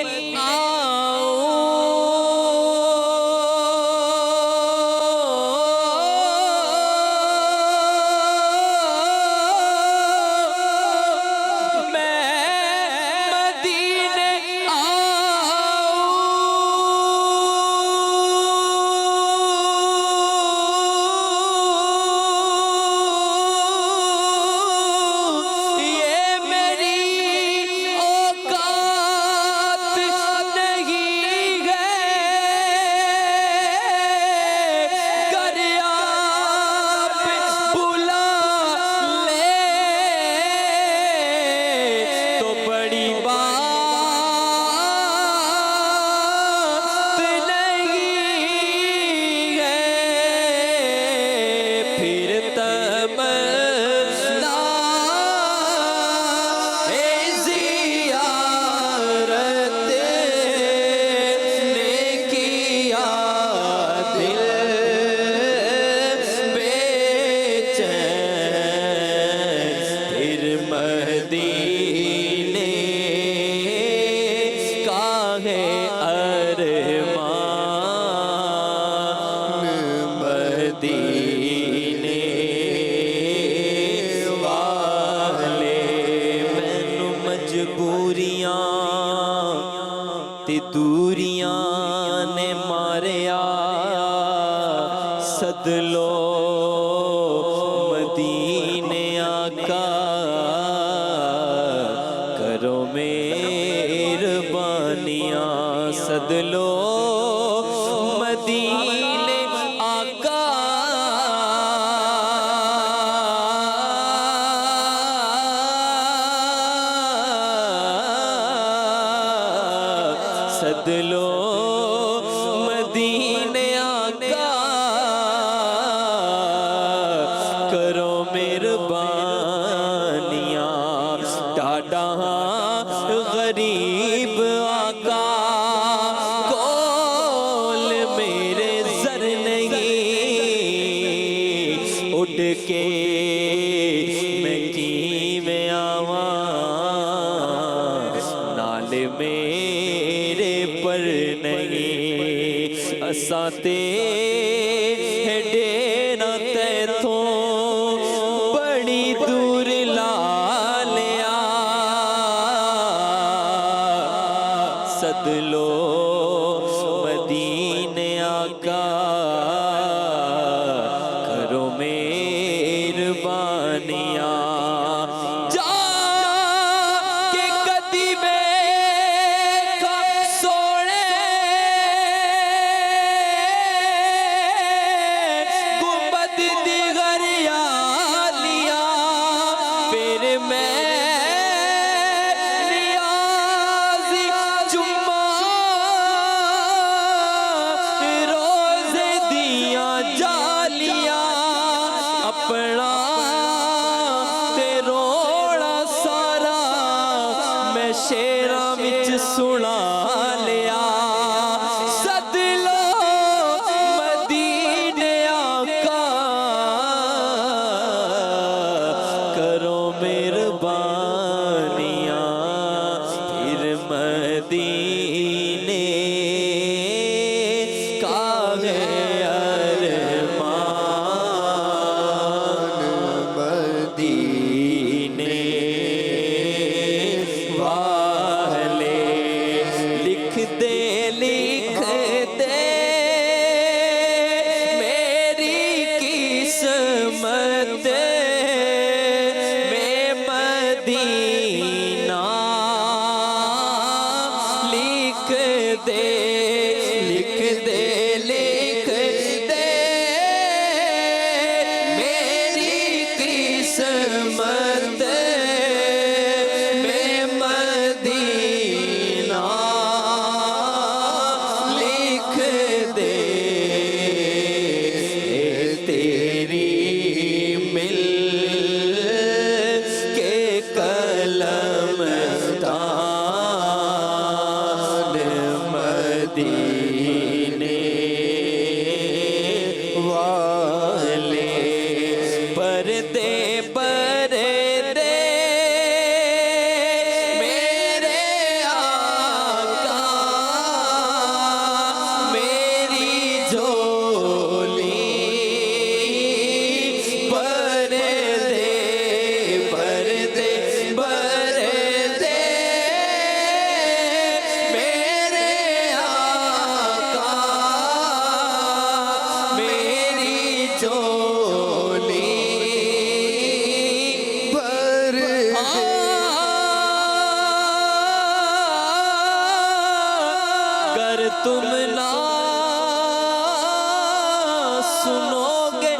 تے دوریاں نے ماریا سد لو مدینے آقا کرو مہربانیاں سد لو مدینے آقا سد لو مدینے آقا کرو مہربانیاں ڈاڈا غریب آقا کول میرے زر نہیں اٹھ کے میں کی میں آواں نال میرے پر نہیں اساں تے ڈیرا تیتھوں بڑی دور لا لیا سد لو مدینے آقا کرو مہربانیاں دے لکھ دے لکھ دے میری قسمت میں مدینہ لکھ دے تیری مل کے قلم دان مدینے والے پردے پردے میرے آقا میری جھولی پردے پردے پردے میرے آقا میری جھولی گر تم نہ سنو گے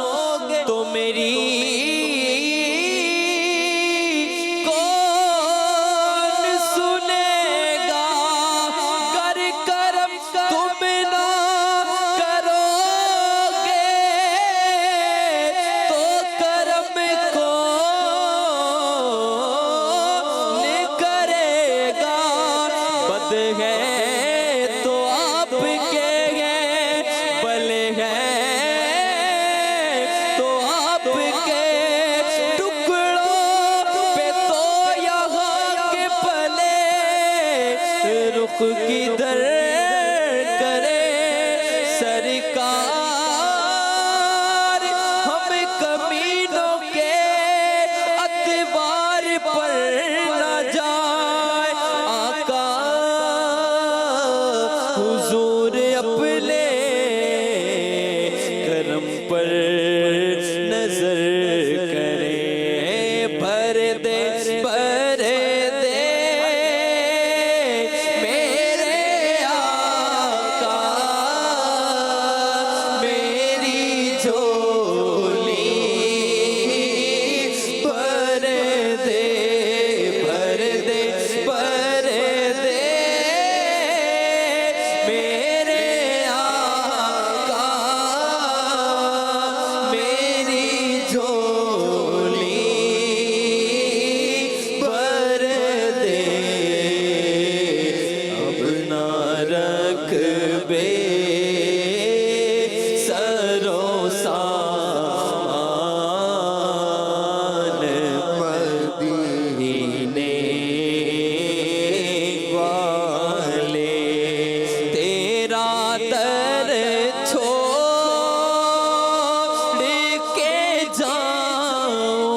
تو میری کون سنے گا گر کرم تم نہ کرو گے تو کرم کون کرے گا بد ہے تو آپ کے ہیں بل ہے تو آپ کے ٹکڑوں پہ تو یہاں کے پلے رخ کدھر کرے سرکار ہم کمینوں کے اتبار پر نہ جائے آقا حضور اپنے کرم پر نظر کریں بھر دے میرے آقا میری جھولی بھر دے میرے آقا میری جھولی بھر دے اب نہ رکھ بے سرو سامان مدینے والے تیرا در چھوڑ کے جاؤں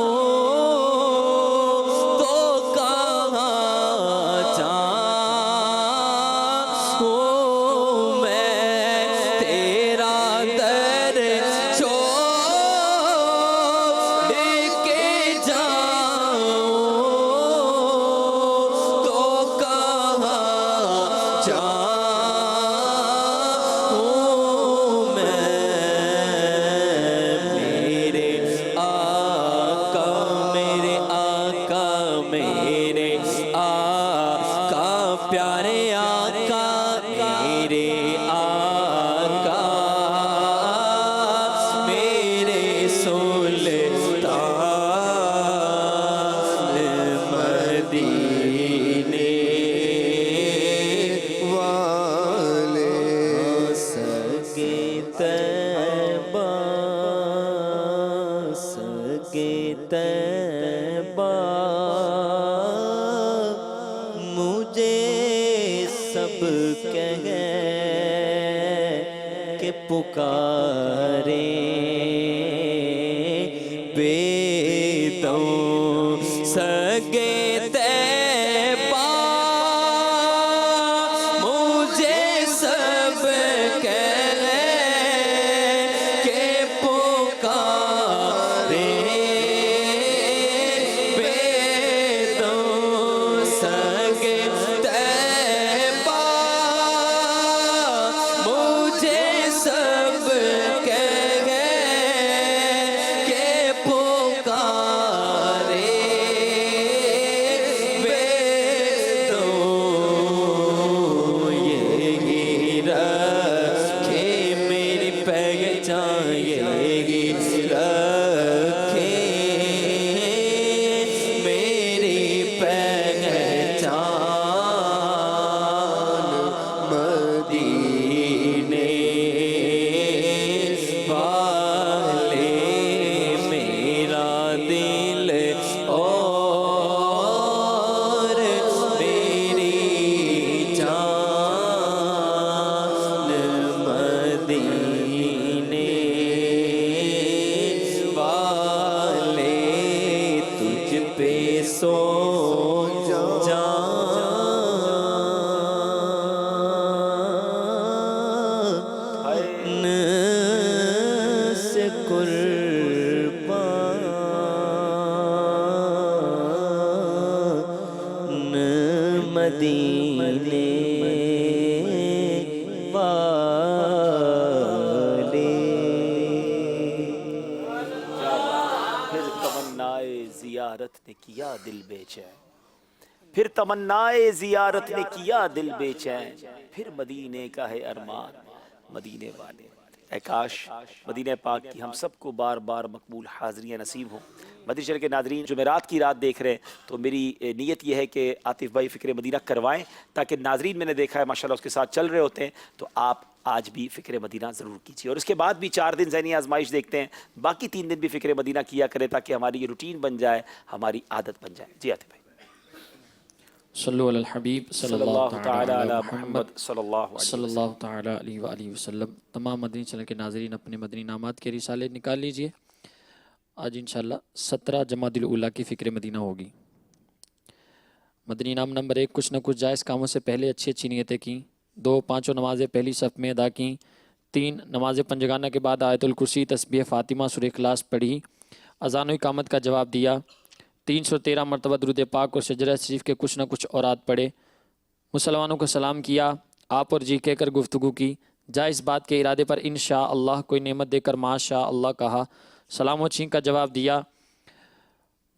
تو کہاں جاؤں میں تیرا در چھوڑ کے جاؤں تو کہاں جاؤں میں میرے آقا میرے آقا میرے آقا پیارے آقا میرے آقا میرے سلطان مدینے والے سگے طیبہ مجھے سب کہے کہ پکارے بے دو سگے طیبہ مجھے سب کہے کہ پکارے بے دو سگے طیبہ دل بے چین, پھر تمنائے زیارت نے کیا دل بے چین, پھر مدینے کا ہے ارمان مدینے والے. اے کاش مدینہ پاک کی ہم سب کو بار بار مقبول حاضریاں نصیب ہوں. مدنی چینل کے ناظرین جمعرات کی رات دیکھ رہے ہیں تو میری نیت یہ ہے کہ عاطف بھائی فکر مدینہ کروائیں, تاکہ ناظرین میں نے دیکھا ہے ماشاءاللہ اس کے ساتھ چل رہے ہوتے ہیں, تو آپ آج بھی فکر مدینہ ضرور کیجیے. اور اس کے بعد بھی 4 دن ذہنی آزمائش دیکھتے ہیں, باقی 3 دن بھی فکر مدینہ کیا کریں تاکہ ہماری یہ روٹین بن جائے, ہماری عادت بن جائے. جی عاطف بھائی. صلو علی الحبیب صلی اللہ تعالی علی محمد صلی اللہ تعالی علیہ وآلہ وسلم. تمام مدنی چینل کے ناظرین اپنے مدنی نامات کے رسالے نکال لیجئے. آج انشاءاللہ 17 جمادی الاولیٰ کی فکر مدینہ ہوگی. مدنی نام نمبر 1, کچھ نہ کچھ جائز کاموں سے پہلے اچھی اچھی نیتیں کیں. 2, 5 نمازیں پہلی صف میں ادا کیں. 3, نماز پنجگانہ کے بعد آیت الکرسی تسبیح فاطمہ سورہ اخلاص پڑھی. اذان و اقامت کا جواب دیا. 313 مرتبہ درود پاک اور شجرہ شریف کے کچھ نہ کچھ اوراد پڑھے. مسلمانوں کو سلام کیا, آپ اور جی کہہ کر گفتگو کی. جائز بات کے ارادے پر انشاءاللہ کوئی نعمت دے کر ماشاء اللہ کہا. سلام و چھینک کا جواب دیا.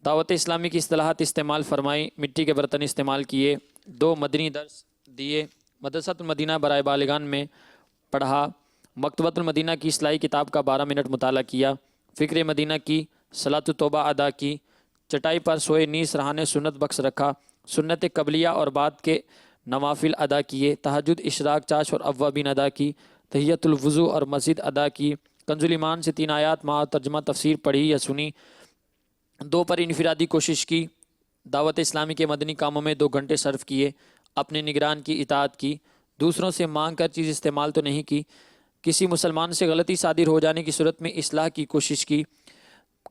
دعوت اسلامی کی اصطلاحات استعمال فرمائی. مٹی کے برتن استعمال کیے. 2, مدنی درس دیے. مدرسۃ المدینہ برائے بالغان میں پڑھا. مکتبۃ المدینہ کی اصلاحی کتاب کا 12 منٹ مطالعہ کیا. فکر مدینہ کی صلاۃ التوبہ ادا کی. چٹائی پر سوئے نیس رہانے سنت بخش رکھا. سنت قبلیہ اور بعد کے نوافل ادا کیے. تہجد اشراق چاش اور اوابین ادا کی. تحیت الوضو اور مسجد ادا کی. کنز الایمان سے 3 آیات مع ترجمہ تفسیر پڑھی یا سنی. 2 پر انفرادی کوشش کی. دعوت اسلامی کے مدنی کاموں میں 2 گھنٹے صرف کیے. اپنے نگران کی اطاعت کی. دوسروں سے مانگ کر چیز استعمال تو نہیں کی. کسی مسلمان سے غلطی صادر ہو جانے کی صورت میں اصلاح کی کوشش کی.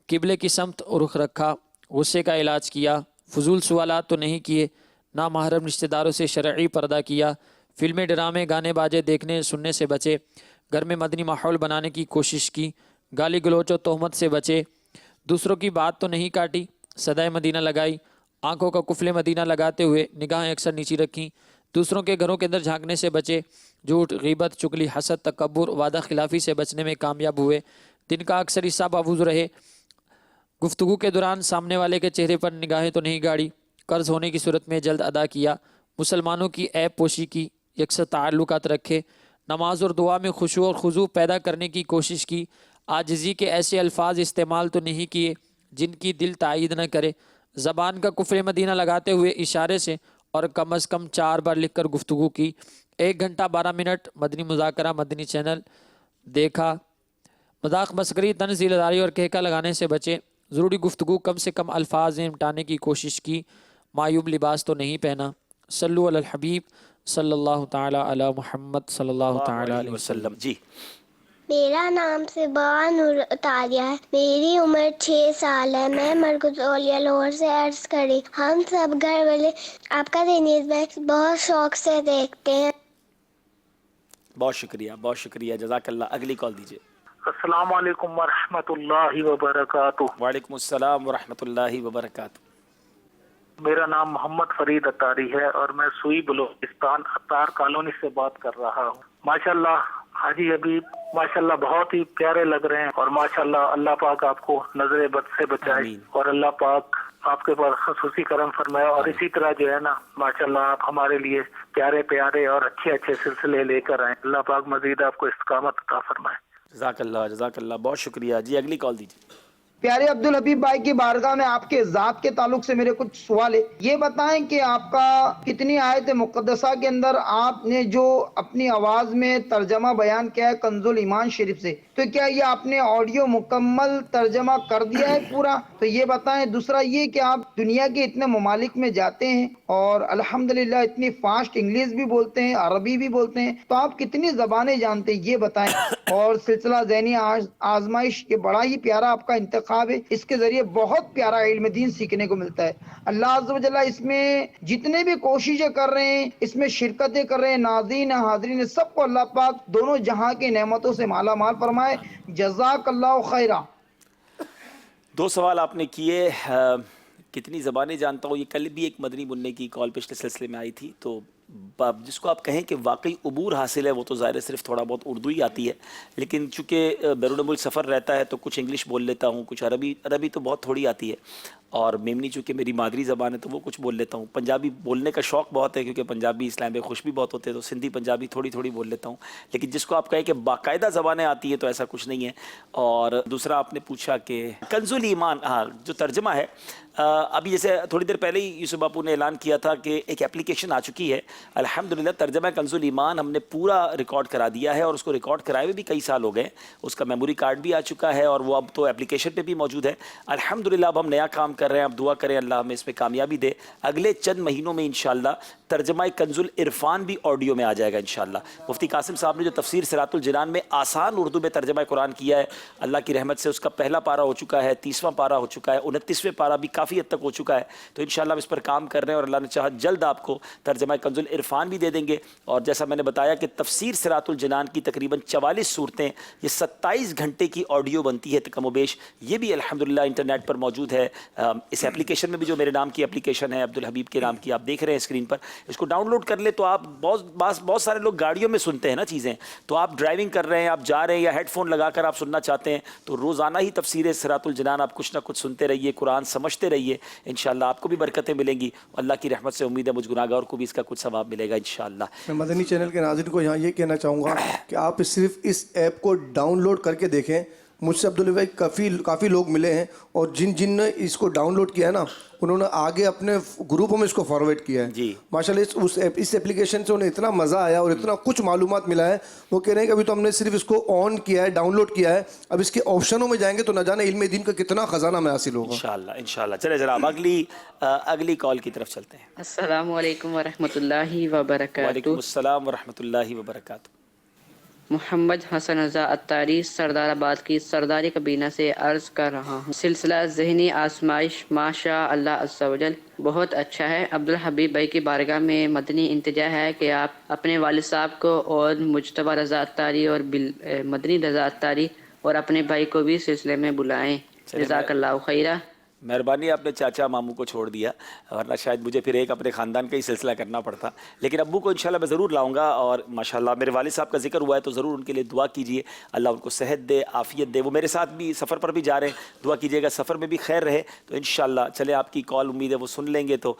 قبلے کی سمت رخ رکھا. غصے کا علاج کیا. فضول سوالات تو نہیں کیے. نامحرم رشتہ داروں سے شرعی پردہ کیا. فلمیں ڈرامے گانے باجے دیکھنے سننے سے بچے. گھر میں مدنی ماحول بنانے کی کوشش کی. گالی گلوچ و تہمت سے بچے. دوسروں کی بات تو نہیں کاٹی. صدائے مدینہ لگائی. آنکھوں کا قفل مدینہ لگاتے ہوئے نگاہیں اکثر نیچی رکھیں. دوسروں کے گھروں کے اندر جھانکنے سے بچے. جھوٹ غیبت چگلی حسد تکبر وعدہ خلافی سے بچنے میں کامیاب ہوئے. دن کا اکثر حصہ پابوز رہے. گفتگو کے دوران سامنے والے کے چہرے پر نگاہیں تو نہیں گاڑی. قرض ہونے کی صورت میں جلد ادا کیا. مسلمانوں کی عیب پوشی کی. یکسر تعلقات رکھے. نماز اور دعا میں خشوع اور خضوع پیدا کرنے کی کوشش کی. عاجزی کے ایسے الفاظ استعمال تو نہیں کیے جن کی دل تائید نہ کرے. زبان کا کفر مدینہ لگاتے ہوئے اشارے سے اور کم از کم 4 بار لکھ کر گفتگو کی. 1 گھنٹہ 12 منٹ مدنی مذاکرہ مدنی چینل دیکھا. مذاق مسخری طنز ذیلداری اور کہکا لگانے سے بچے. ضروری گفتگو کم سے کم الفاظ میں نمٹانے کی کوشش کی. معیوب لباس تو نہیں پہنا. صلو علی الحبیب صلی اللہ تعالی علی محمد صلی اللہ تعالی علیہ وسلم. جی میرا نام صبا نور تاریہ ہے. میری عمر 6 سال ہے. میں مرکز اولیاء لاہور سے عرض کری. ہم سب گھر والے آپ کا دینیز بیگ بہت شوق سے دیکھتے ہیں. بہت شکریہ بہت شکریہ, جزاک اللہ. اگلی کال دیجیے. السلام علیکم ورحمۃ اللہ وبرکاتہ. وعلیکم السلام ورحمۃ اللہ وبرکاتہ. میرا نام محمد فرید اتاری ہے اور میں سوئی بلوچستان اتار کالونی سے بات کر رہا ہوں. ماشاءاللہ حاجی حبیب ماشاءاللہ بہت ہی پیارے لگ رہے ہیں, اور ماشاءاللہ اللہ پاک آپ کو نظر بد سے بچائے, اور اللہ پاک آپ کے پر خصوصی کرم فرمائے. اور اسی طرح جو ہے نا ماشاءاللہ آپ ہمارے لیے پیارے پیارے اور اچھے اچھے سلسلے لے کر آئیں. اللہ پاک مزید آپ کو استقامت عطا فرمائے. جزاک اللہ جزاک اللہ, بہت شکریہ. جی اگلی کال دیجیے. پیارے عبدالحبیب بھائی کی بارگاہ میں آپ کے ذات کے تعلق سے میرے کچھ سوال ہے. یہ بتائیں کہ آپ کا کتنی آیت مقدسہ کے اندر آپ نے جو اپنی آواز میں ترجمہ بیان کیا ہے کنز الایمان شریف سے, تو کیا یہ آپ نے آڈیو مکمل ترجمہ کر دیا ہے پورا؟ تو یہ بتائیں. دوسرا یہ کہ آپ دنیا کے اتنے ممالک میں جاتے ہیں اور الحمدللہ اتنی فاسٹ انگلش بھی بولتے ہیں عربی بھی بولتے ہیں, تو آپ کتنی زبانیں جانتے ہیں یہ بتائیں. اور سلسلہ ذہنی آزمائش کے بڑا ہی پیارا آپ کا انتخاب ہے. اس کے ذریعے بہت پیارا علم دین سیکھنے کو ملتا ہے. اللہ عز و جل اس میں جتنے بھی کوششیں کر رہے ہیں, اس میں شرکتیں کر رہے ہیں, ناظرین حاضرین سب کو اللہ پاک دونوں جہاں کی نعمتوں سے مالا مال فرمائے. جزاک اللہ خیرہ. 2 سوال آپ نے کیے. کتنی زبانیں جانتا ہوں, یہ کل بھی ایک مدنی بننے کی کال پچھلے سلسلے میں آئی تھی, تو जिसको आप कहें कि वाकई अबूर हासिल है, वो तो ज़ाहिर है सिर्फ थोड़ा बहुत उर्दू ही आती है, लेकिन चूँकि बैरून मुल्क सफ़र रहता है तो कुछ इंग्लिश बोल लेता हूँ, कुछ अरबी तो बहुत थोड़ी आती है, और मेमनी चूँकि मेरी मादरी ज़बान है तो वो कुछ बोल लेता हूँ। पंजाबी बोलने का शौक़ बहुत है क्योंकि पंजाबी इस्लाम में खुश भी बहुत होते हैं, तो सिंधी पंजाबी थोड़ी थोड़ी बोल लेता हूँ। लेकिन जिसको आप कहें कि बाकायदा ज़बानें आती हैं तो ऐसा कुछ नहीं है। और दूसरा आपने पूछा कि कंजुल ईमान, हाँ, जो तर्जमा है, अभी जैसे थोड़ी देर पहले ही यूसुफ बापू ने ऐलान किया था कि एक एप्लीकेशन आ चुकी है अल्हम्दुलिल्लाह, तर्जमा कंजुल ईमान हमने पूरा रिकॉर्ड करा दिया है, और उसको रिकॉर्ड कराए हुए भी कई साल हो गए। उसका मेमोरी कार्ड भी आ चुका है और वो अब तो एप्लीकेशन पे भी मौजूद है अल्हम्दुलिल्लाह। अब हम नया काम कर रहे हैं, अब दुआ करें अल्लाह हमें इसमें कामयाबी दे। अगले चंद महीनों में इंशाअल्लाह तर्जमा कंजुल इरफान भी ऑडियो में आ जाएगा इंशाअल्लाह। मुफ्ती कासिम साहब ने जो तफसीर सिरातुल जिनान में आसान उर्दू में तर्जमा कुरान किया है, अल्लाह की रहमत से उसका पहला पारा हो चुका है, 30वां पारा हो चुका है, 29वें पारा भी काफ़ी हद तक हो चुका है। तो इंशाअल्लाह हम इस पर काम कर रहे हैं और अल्लाह ने चाहा जल्द आपको तर्जमा कंजुल इरफान भी दे देंगे। और जैसा मैंने बताया कि तफसीर सिरातुल जिनान की तकरीबन 44 सूरतें, ये 27 घंटे की ऑडियो बनती है कमोबेश, ये भी अल्हम्दुलिल्लाह इंटरनेट पर मौजूद है। इस एप्लीकेशन में भी जो मेरे नाम की एप्लीकेशन है, अब्दुल हबीब के नाम की, आप देख रहे हैं स्क्रीन पर, इसको डाउनलोड कर ले तो आप बहुत सारे लोग गाड़ियों में सुनते हैं ना चीज़ें, तो आप ड्राइविंग कर रहे हैं, आप जा रहे हैं या हेडफोन लगाकर आप सुनना चाहते हैं, तो रोज़ाना ही तफसीर सिरातुल जिनान आप कुछ ना कुछ सुनते रहिए, कुरान समझते रहिए, इंशाअल्लाह आपको भी बरकतें मिलेंगी। अल्लाह की रहमत से उम्मीद है मुझ गुनाहगार को भी इसका कुछ सवाब मिलेगा इंशाअल्लाह। मैं मदनी चैनल के नाज़रीन को यहाँ ये कहना चाहूँगा कि आप सिर्फ इस ऐप को डाउनलोड करके देखें। मुझसे अब्दुल भाई काफ़ी लोग मिले हैं और जिन ने इसको डाउनलोड किया है ना, उन्होंने आगे अपने ग्रुपों में इसको फॉरवर्ड किया है जी माशाल्लाह। इस एप्लीकेशन से उन्हें इतना मज़ा आया और इतना कुछ मालूमात मिला है। वो कह रहे हैं कि अभी तो हमने सिर्फ इसको ऑन किया है, डाउनलोड किया है, अब इसके ऑप्शनों में जाएंगे तो न जाने इल्म दीन का कितना ख़जाना में हासिल होगा इंशाअल्लाह। इंशाअल्लाह चले जरा अब अगली कॉल की तरफ चलते हैं। अस्सलामु अलैकुम वरहमतुल्लाहि वबरकातुहू। वालेकुम अस्सलाम वरहमतुल्लाहि वबरकातुहू। मोहम्मद हसन रज़ा अत्तारी सरदाराबाद की सरदारी कबीना से अर्ज़ कर रहा हूँ। सिलसिला ज़हनी आजमाइश माशा अल्लाह अज़्ज़ा वजल बहुत अच्छा है। अब्दुल हबीब भाई की बारगाह में मदनी इंतजा है कि आप अपने वालिद साहब को और मुज्तबा रज़ा अत्तारी और मदनी रज़ा अत्तारी और अपने भाई को भी सिलसिले में बुलाएं। जज़ाकल्लाहु खैरा। मेहरबानी आपने चाचा मामू को छोड़ दिया, वरना शायद मुझे फिर एक अपने ख़ानदान का ही सिलसिला करना पड़ता। लेकिन अब्बू को इंशाल्लाह मैं ज़रूर लाऊंगा। और माशाल्लाह मेरे वालिद साहब का जिक्र हुआ है तो ज़रूर उनके लिए दुआ कीजिए, अल्लाह उनको सेहत दे, आफ़ियत दे। वो मेरे साथ भी सफ़र पर भी जा रहे हैं, दुआ कीजिएगा सफ़र में भी खैर रहे। तो इंशाल्लाह चले आपकी कॉल उम्मीद है वो सुन लेंगे तो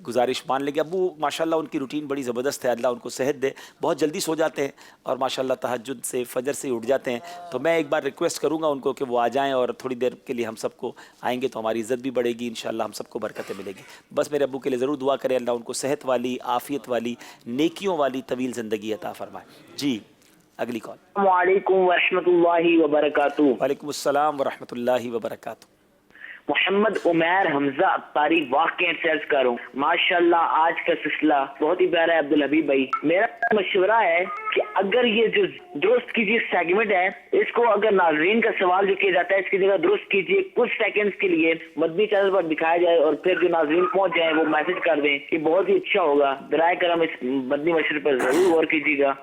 गुजारिश मान लेंगे। अब्बू माशाल्लाह उनकी रूटीन बड़ी ज़बरदस्त है, अल्लाह उनको सेहत दे, बहुत जल्दी सो जाते हैं और माशाल्लाह तहज्जुद से फजर से उठ जाते हैं। तो मैं एक बार रिक्वेस्ट करूँगा उनको कि वो आ जाएँ और थोड़ी देर के लिए हम सबको आएँगे तो हमारी इज़्ज़त भी बढ़ेगी, इंशाअल्लाह हम सबको बरकतें मिलेगी। बस मेरे अब्बू के लिए ज़रूर दुआ करें, अल्लाह उनको सेहत वाली, आफ़ियत वाली, नेकियों वाली तवील ज़िंदगी अता फरमाए। जी अगली कॉल। वालेकुम वरहमतुल्लाहि वबरकातुहू। वालेकुम अस्सलाम वरहमतुल्लाहि वबरकातुहू। मोहम्मद उमैर हमजा अत्तारी वाक़ई सर्च करूँ। माशाल्लाह आज का सिलसिला बहुत ही प्यारा है अब्दुल हबीब भाई। मेरा मशवरा है कि अगर ये जो दुरुस्त कीजिए सेगमेंट है, इसको अगर नाज़रीन का सवाल जो किया जाता है इसकी जगह दुरुस्त कीजिए, कुछ सेकंड्स के लिए मदनी चैनल पर दिखाया जाए और फिर जो नाज़रीन पहुंच जाए वो मैसेज कर दें, ये बहुत ही अच्छा होगा। बराए करम इस मदनी मशवरे पर ज़रूर गौर कीजिएगा।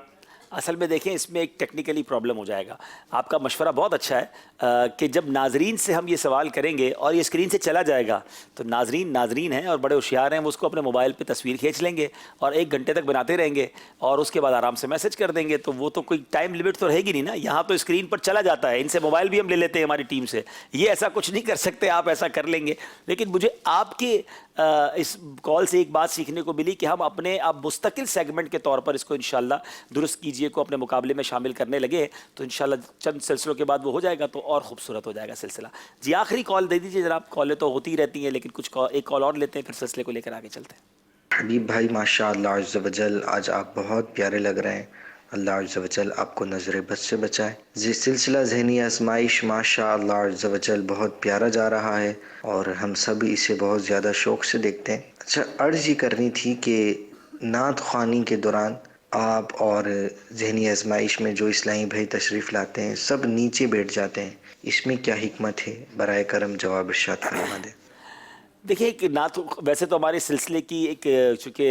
असल में देखें इसमें एक टेक्निकली प्रॉब्लम हो जाएगा। आपका मशवरा बहुत अच्छा है कि जब नाजरीन से हम ये सवाल करेंगे और ये स्क्रीन से चला जाएगा तो नाजरीन हैं और बड़े होशियार हैं, वो उसको अपने मोबाइल पे तस्वीर खींच लेंगे और 1 घंटे तक बनाते रहेंगे और उसके बाद आराम से मैसेज कर देंगे। तो वो तो कोई टाइम लिमिट तो रहेगी नहीं ना, यहाँ तो स्क्रीन पर चला जाता है। इनसे मोबाइल भी हम ले लेते हैं हमारी टीम से, ये ऐसा कुछ नहीं कर सकते, आप ऐसा कर लेंगे। लेकिन मुझे आपके इस कॉल से एक बात सीखने को मिली कि हम अपने अब मुस्तकिल सेगमेंट के तौर पर इसको इंशाल्लाह दुरुस्त कीजिए को अपने मुकाबले में शामिल करने लगे तो इंशाल्लाह चंद सिलसिलों के बाद वो हो जाएगा तो और खूबसूरत हो जाएगा सिलसिला। जी आखिरी कॉल दे दीजिए जनाब। कॉलें तो होती ही रहती हैं लेकिन एक कॉल और लेते हैं, फिर सिलसिले को लेकर आगे चलते हैं। हबीब भाई माशाअल्लाह अज़्ज़ वजल आज आप बहुत प्यारे लग रहे हैं। अल्लाह अज़्ज़ वजल आपको नज़र बद से बचाए। जी सिलसिला ज़हनी आज़माइश माशाअल्लाह अज़्ज़ वजल बहुत प्यारा जा रहा है और हम सब इसे बहुत ज़्यादा शौक़ से देखते हैं। अच्छा अर्ज़ ये करनी थी कि नात ख़्वानी के दौरान आप और ज़हनी आज़माइश में जो इस्लामी भाई तशरीफ़ लाते हैं सब नीचे बैठ जाते हैं, इसमें क्या हिकमत है? बराए करम जवाब इरशाद फरमा दें। देखिए कि नात वैसे तो हमारे सिलसिले की एक चूँकि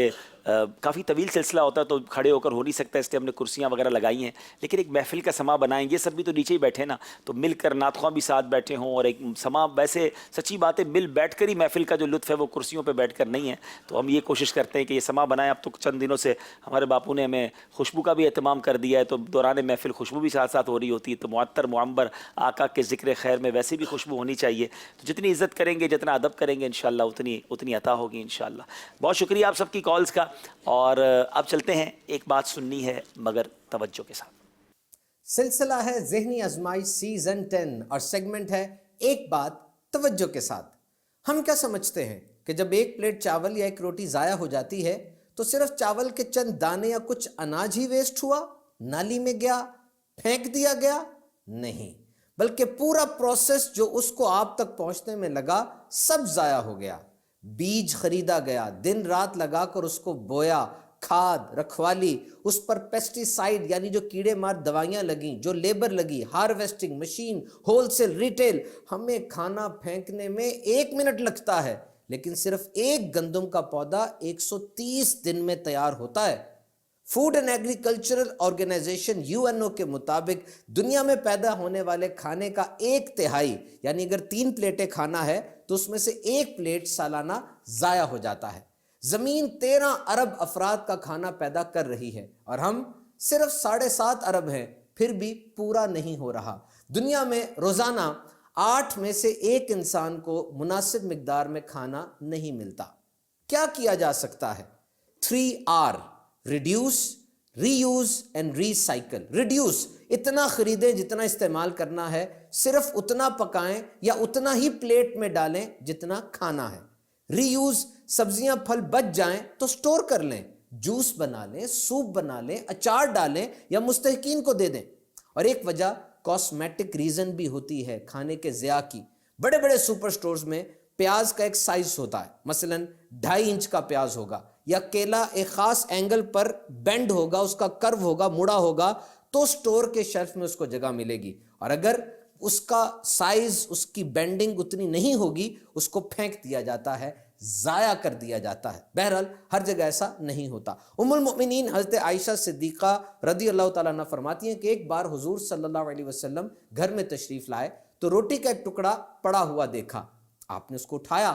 काफ़ी तवील सिलसिला होता है तो खड़े होकर हो नहीं सकता, इसलिए हमने कुर्सियाँ वगैरह लगाई हैं, लेकिन एक महफिल का समा बनाएंगे। सब भी तो नीचे ही बैठे ना, तो मिलकर नातख़्वां भी साथ बैठे हों और एक समा, वैसे सच्ची बात है मिल बैठ कर ही महफिल का जो लुत्फ़ है वो कुर्सियों पर बैठ कर नहीं है। तो हम ये कोशिश करते हैं कि ये समा बनाएं। अब तो चंद दिनों से हमारे बापू ने हमें खुशबू का भी एहतमाम कर दिया है, तो दौरान महफिल खुशबू भी साथ साथ हो रही होती है। तो मुअत्तर मुअम्बर आका के ज़िक्र खैर में वैसे भी खुशबू होनी चाहिए। तो जितनी इज़्ज़त करेंगे, जितना अदब करेंगे, इंशाअल्लाह उतनी अता होगी इंशाअल्लाह। बहुत शुक्रिया आप सबकी कॉल्स का। और अब चलते हैं, एक बात सुननी है मगर तवज्जो के साथ। सिलसिला है ज़हनी आज़माइश सीज़न 10 और सेगमेंट है एक बात तवज्जो के साथ। हम क्या समझते हैं कि जब एक प्लेट चावल या एक रोटी ज़ाया हो जाती है तो सिर्फ चावल के चंद दाने या कुछ अनाज ही वेस्ट हुआ, नाली में गया, फेंक दिया गया? नहीं, बल्कि पूरा प्रोसेस जो उसको आप तक पहुंचने में लगा सब ज़ाया हो गया। बीज खरीदा गया, दिन रात लगाकर उसको बोया, खाद, रखवाली, उस पर पेस्टिसाइड यानी जो कीड़े मार दवाइयाँ लगी, जो लेबर लगी, हार्वेस्टिंग मशीन, होलसेल, रिटेल। हमें खाना फेंकने में 1 मिनट लगता है, लेकिन सिर्फ एक गंदम का पौधा 130 दिन में तैयार होता है। Food and agricultural organisation UNO के मुताबिक दुनिया में पैदा होने वाले खाने का 1/3 यानी अगर 3 प्लेटें खाना है तो उसमें से 1 प्लेट सालाना ज़ाया हो जाता है। ज़मीन 13 अरब अफराद का खाना पैदा कर रही है और हम सिर्फ 7.5 अरब हैं, फिर भी पूरा नहीं हो रहा। दुनिया में रोज़ाना 8 में से 1 इंसान को मुनासिब मिकदार में खाना नहीं मिलता। क्या किया जा सकता है? 3R, reduce, reuse and recycle. Reduce, इतना खरीदें जितना इस्तेमाल करना है, सिर्फ उतना पकाएं या उतना ही प्लेट में डालें जितना खाना है। रीयूज, सब्जियां फल बच जाएं तो स्टोर कर लें, जूस बना लें, सूप बना लें, अचार डालें या मुस्तहिकीन को दे दें। और एक वजह कॉस्मेटिक रीजन भी होती है खाने के ज़िया की। बड़े बड़े सुपर स्टोर्स में प्याज का एक साइज होता है, मसलन 2.5 इंच का प्याज होगा, या केला एक खास एंगल पर बेंड होगा, उसका कर्व होगा, मुड़ा होगा, तो स्टोर के शेल्फ में उसको जगह मिलेगी। और अगर उसका साइज, उसकी बेंडिंग उतनी नहीं होगी, उसको फेंक दिया जाता है, ज़ाया कर दिया जाता है। बहरहाल हर जगह ऐसा नहीं होता। उम्मुल मोमिनीन हज़रत आयशा सिद्दीक़ा रज़ी अल्लाह तआला अन्हा फरमाती हैं कि एक बार हुजूर सल्लल्लाहु अलैहि वसल्लम घर में तशरीफ़ लाए तो रोटी का एक टुकड़ा पड़ा हुआ देखा। आपने उसको उठाया,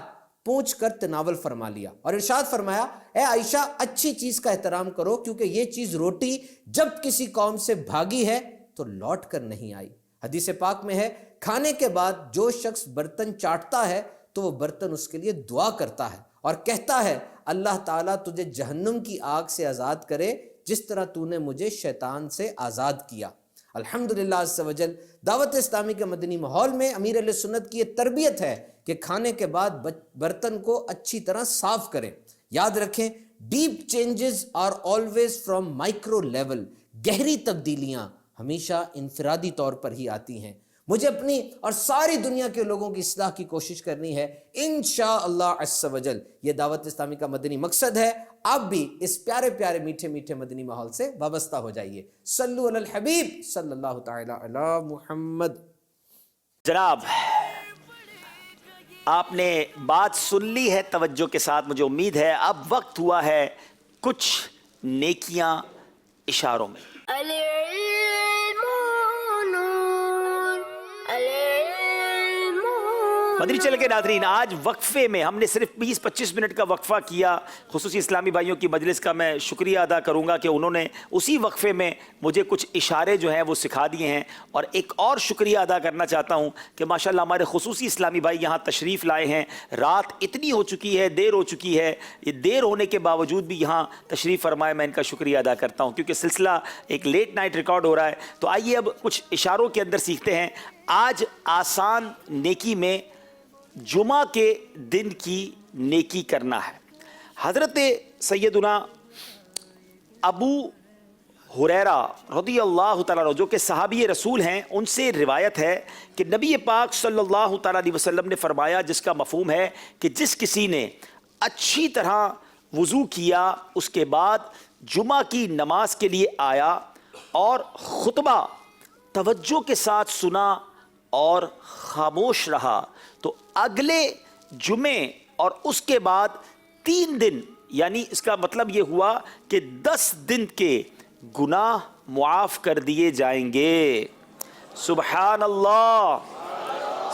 पूंछ कर तनावल फरमा लिया और इरशाद फरमाया, ए आयशा, अच्छी चीज का एहतराम करो, क्योंकि ये चीज रोटी जब किसी कौम से भागी है तो लौट कर नहीं आई। हदीस पाक में है, खाने के बाद जो शख्स बर्तन चाटता है तो वो बर्तन उसके लिए दुआ करता है और कहता है, अल्लाह ताला तुझे जहन्नुम की आग से आज़ाद करे जिस तरह तूने मुझे शैतान से आज़ाद किया। अल्हम्दुलिल्लाह अज़्ज़ा वजल दावत इस्लामी के मदनी माहौल में अमीर अहले सुन्नत की ये तरबियत है कि खाने के बाद बर्तन को अच्छी तरह साफ करें। याद रखें, deep changes are always from micro level. गहरी तब्दीलियां हमेशा इनफरादी तौर पर ही आती हैं। मुझे अपनी और सारी दुनिया के लोगों की इस्लाह की कोशिश करनी है इंशाअल्लाह अज़्ज़ा वजल। ये दावत इस्लामी का मदनी मकसद है। आप भी इस प्यारे प्यारे मीठे मीठे मदनी माहौल से वाबस्ता हो जाइए। सल्लु अलल हबीब सल्लल्लाहु तआला अला मुहम्मद। जनाब, आपने बात सुन ली है तवज्जो के साथ, मुझे उम्मीद है अब वक्त हुआ है कुछ नेकियां इशारों में। मदनी चैनल के नाज़रीन, आज वक्फे में हमने सिर्फ 20-25 मिनट का वक्फा किया। खुसूसी इस्लामी भाइयों की मजलिस का मैं शुक्रिया अदा करूंगा कि उन्होंने उसी वक्फे में मुझे कुछ इशारे जो हैं वो सिखा दिए हैं। और एक और शुक्रिया अदा करना चाहता हूं कि माशाल्लाह हमारे खुसूसी इस्लामी भाई यहाँ तशरीफ़ लाए हैं। रात इतनी हो चुकी है, देर हो चुकी है, ये देर होने के बावजूद भी यहाँ तशरीफ़ फरमाए, मैं इनका शुक्रिया अदा करता हूँ क्योंकि सिलसिला एक लेट नाइट रिकॉर्ड हो रहा है। तो आइए अब कुछ इशारों के अंदर सीखते हैं। आज आसान नेकी में जुमा के दिन की नेकी करना है। हज़रत सैयदुना अबू हुरैरा रज़ियल्लाहु तआला अन्हु जो कि सहाबी रसूल हैं, उनसे रिवायत है कि नबी पाक सल्लल्लाहु तआला अलैहि वसल्लम ने फरमाया, जिसका मफ़हूम है कि जिस किसी ने अच्छी तरह वज़ू किया, उसके बाद जुमा की नमाज के लिए आया और खुतबा तवज्जो के साथ सुना और खामोश रहा, तो अगले जुमे और उसके बाद 3 दिन यानी इसका मतलब ये हुआ कि 10 दिन के गुनाह मुआफ कर दिए जाएंगे। सुबहान अल्लाह।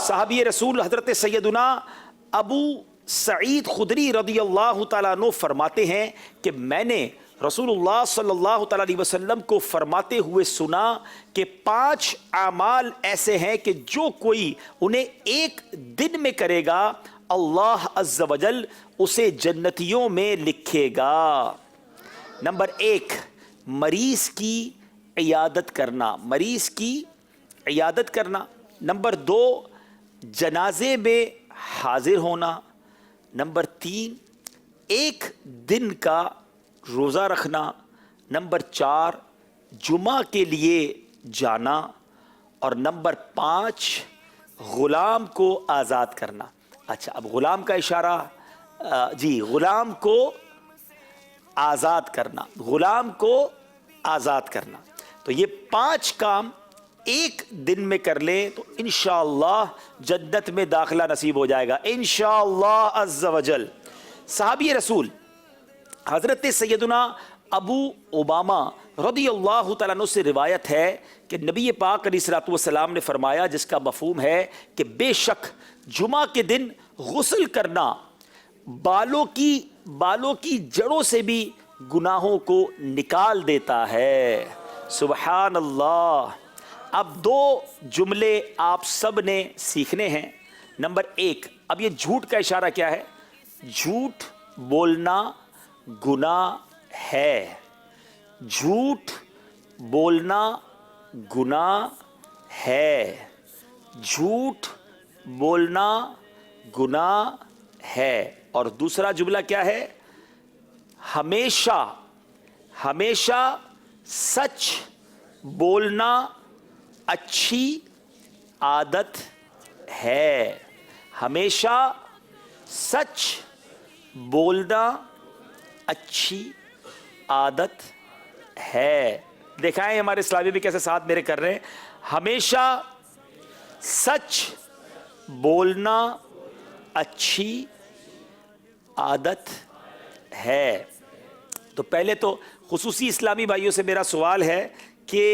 साहबी रसूल हज़रत सैयदुना अबू सईद खुदरी रदियल्लाहु ताला अन्हु फरमाते हैं कि मैंने रसूलुल्लाह सल्लल्लाहु ताला अलैहि वसल्लम को फरमाते हुए सुना कि 5 आमाल ऐसे हैं कि जो कोई उन्हें एक दिन में करेगा अल्लाह अज़्ज़ वजल उसे जन्नतियों में लिखेगा। नंबर 1, मरीज़ की इयादत करना, मरीज़ की इयादत करना। नंबर 2, जनाजे में हाजिर होना। नंबर 3, एक दिन का रोज़ा रखना। नंबर 4, जुमा के लिए जाना। और नंबर 5, ग़ुलाम को आज़ाद करना। अच्छा, अब ग़ुलाम का इशारा, जी, ग़ुलाम को आज़ाद करना, ग़ुलाम को आज़ाद करना। तो ये 5 काम एक दिन में कर ले तो इंशाअल्लाह जन्नत में दाखिला नसीब हो जाएगा इंशाअल्लाह अज़्ज़ वजल। साहबी रसूल हज़रत सैयदुना अबू उबामा रदियल्लाहु तआला अन्हु से रिवायत है कि नबी पाक अलैहिस्सलातु वस्सलाम ने फरमाया, जिसका मफ़हूम है कि बेशक जुमा के दिन गुस्ल करना बालों की जड़ों से भी गुनाहों को निकाल देता है। सुबहान अल्लाह। अब 2 जुमले आप सब ने सीखने हैं। नंबर 1, अब ये झूठ का इशारा क्या है? झूठ बोलना गुनाह है, झूठ बोलना गुनाह है, झूठ बोलना गुनाह है। और दूसरा जुमला क्या है? हमेशा हमेशा सच बोलना अच्छी आदत है, हमेशा सच बोलना अच्छी आदत है। देखा है हमारे इस्लामी भी कैसे साथ मेरे कर रहे हैं। हमेशा सच बोलना अच्छी आदत है। तो पहले तो खुसूसी इस्लामी भाइयों से मेरा सवाल है कि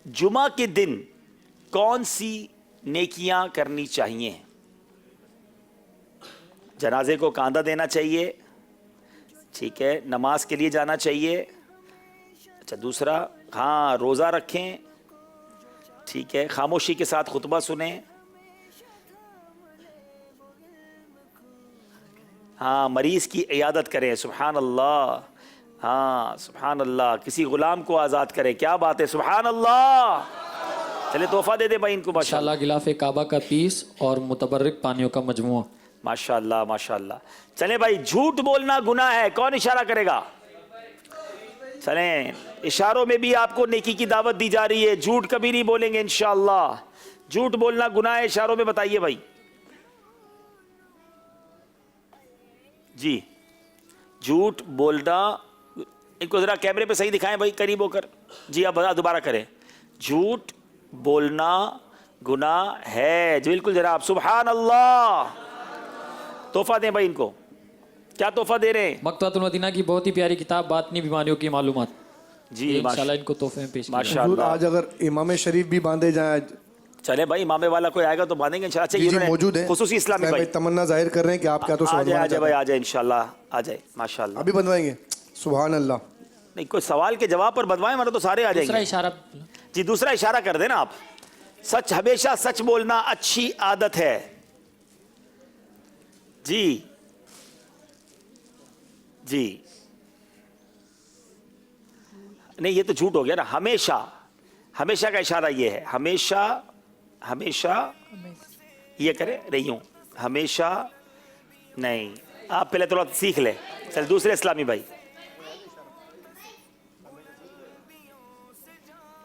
जुमा के दिन कौन सी नेकियां करनी चाहिए? जनाजे को कांधा देना चाहिए, ठीक है, नमाज के लिए जाना चाहिए। अच्छा, दूसरा, हाँ, रोज़ा रखें, ठीक है, खामोशी के साथ खुतबा सुने, हाँ, मरीज़ की इयादत करें, सुभान अल्लाह, हाँ, सुभान अल्लाह, किसी गुलाम को आज़ाद करें, क्या बात है, सुभान अल्लाह। चले तोहफा दे दे भाई इनको माशाअल्लाह। गिलाफ़े काबा का पीस और मुतबर्रिक पानियों का मजमुआ। माशाअल्लाह माशाअल्लाह। चले भाई, झूठ बोलना गुनाह है, कौन इशारा करेगा? चलें, इशारों में भी आपको नेकी की दावत दी जा रही है, झूठ कभी नहीं बोलेंगे इंशाअल्लाह। झूठ बोलना गुनाह है, इशारों में बताइए भाई। जी, झूठ बोलना, इनको जरा कैमरे पे सही दिखाएं भाई, करीब होकर। जी, आप दोबारा करें। झूठ बोलना गुनाह है, जी बिल्कुल जनाब, सुभान अल्लाह। तोहफा दें भाई इनको, क्या तोहफा दे रहे हैं? मकतबतुल मदीना की बहुत ही प्यारी किताब, बातनी बीमारियों की मालूमात। जी, इंशाल्लाह इनको तोहफे में पेश माशाअल्लाह। आज अगर इमाम शरीफ भी बांधे जाए, चले भाई, इमामे वाला कोई आएगा तो बांधेंगे इंशाल्लाह। जी, मौजूद है, खुसूसी इस्लामी भाई तमन्ना जाहिर कर रहे हैं कि आप क्या तो आ जाए भाई, आ जाए इंशाल्लाह, आ जाए माशाअल्लाह। अभी बनवाएंगे, सुभान अल्लाह। नहीं, कोई सवाल के जवाब पर बनवाएं, मतलब तो सारे आ जाएंगे। दूसरा इशारा, जी, दूसरा इशारा कर देना आप। सच, हमेशा सच बोलना अच्छी आदत है। जी जी, नहीं ये तो झूठ हो गया ना। हमेशा, हमेशा का इशारा ये है, हमेशा हमेशा ये करे रही हूं, हमेशा नहीं। आप पहले थोड़ा सीख ले। चल दूसरे इस्लामी भाई।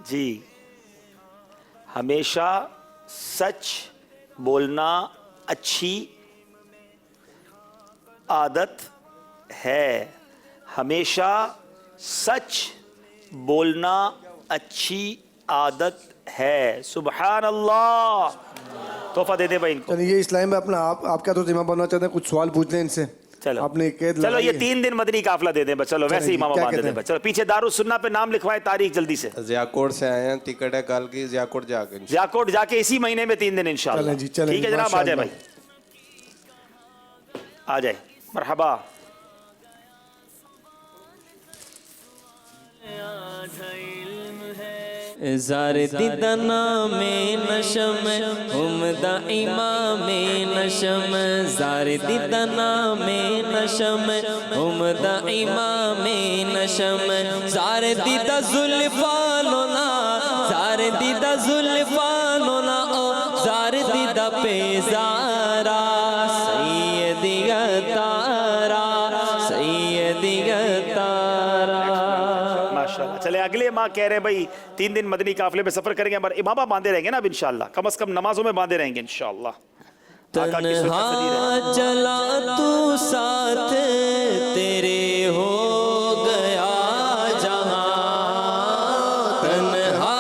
जी, हमेशा सच बोलना अच्छी आदत है, हमेशा सच बोलना अच्छी आदत है। सुभान अल्लाह। तोहफा दे दे भाई इनको। चलिए, ये इस्लाम में अपना आप क्या तो जिम्मा बनना चाहते हैं, कुछ सवाल पूछ लें इनसे। चलो आपने कैद चलो लगाई ये है। 3 दिन मदनी काफिला दे दें बस, चलो वैसे ही जी, इमाम क्या बांध कहते देते हैं? हैं। चलो पीछे दारुस सुन्ना पे नाम लिखवाएं, तारीख जल्दी से। जियाकोट से आए हैं, टिकट है कल की, जियाकोट जाके जियाकोट जाके इसी महीने में 3 दिन इंशाल्लाह। चलें जी, चलें ठीक है जी, जनाब, आ जाए भाई, माशाअल्लाह। आ जाए, मरहबा। जार दीदना में नशम उमदा इमाम नशम, जार दीदना में नशम उमदा इमाम नशम, जार दीदा जुल्फानोना, जार दीदा जुल्फानोना ओ जार दीदा पेजारा, सैयदी तारा, सैयदी तारा। माशाल्लाह। चले अगले माह कह रहे हैं भाई 3 दिन मदनी काफिले में सफर करेंगे, हमारे इमामा बांधे रहेंगे ना अब इंशाल्लाह, कम से कम नमाजों में बांधे रहेंगे इंशाल्लाह। तन्हा चला तू साथ तेरे हो गया जहां, तन्हा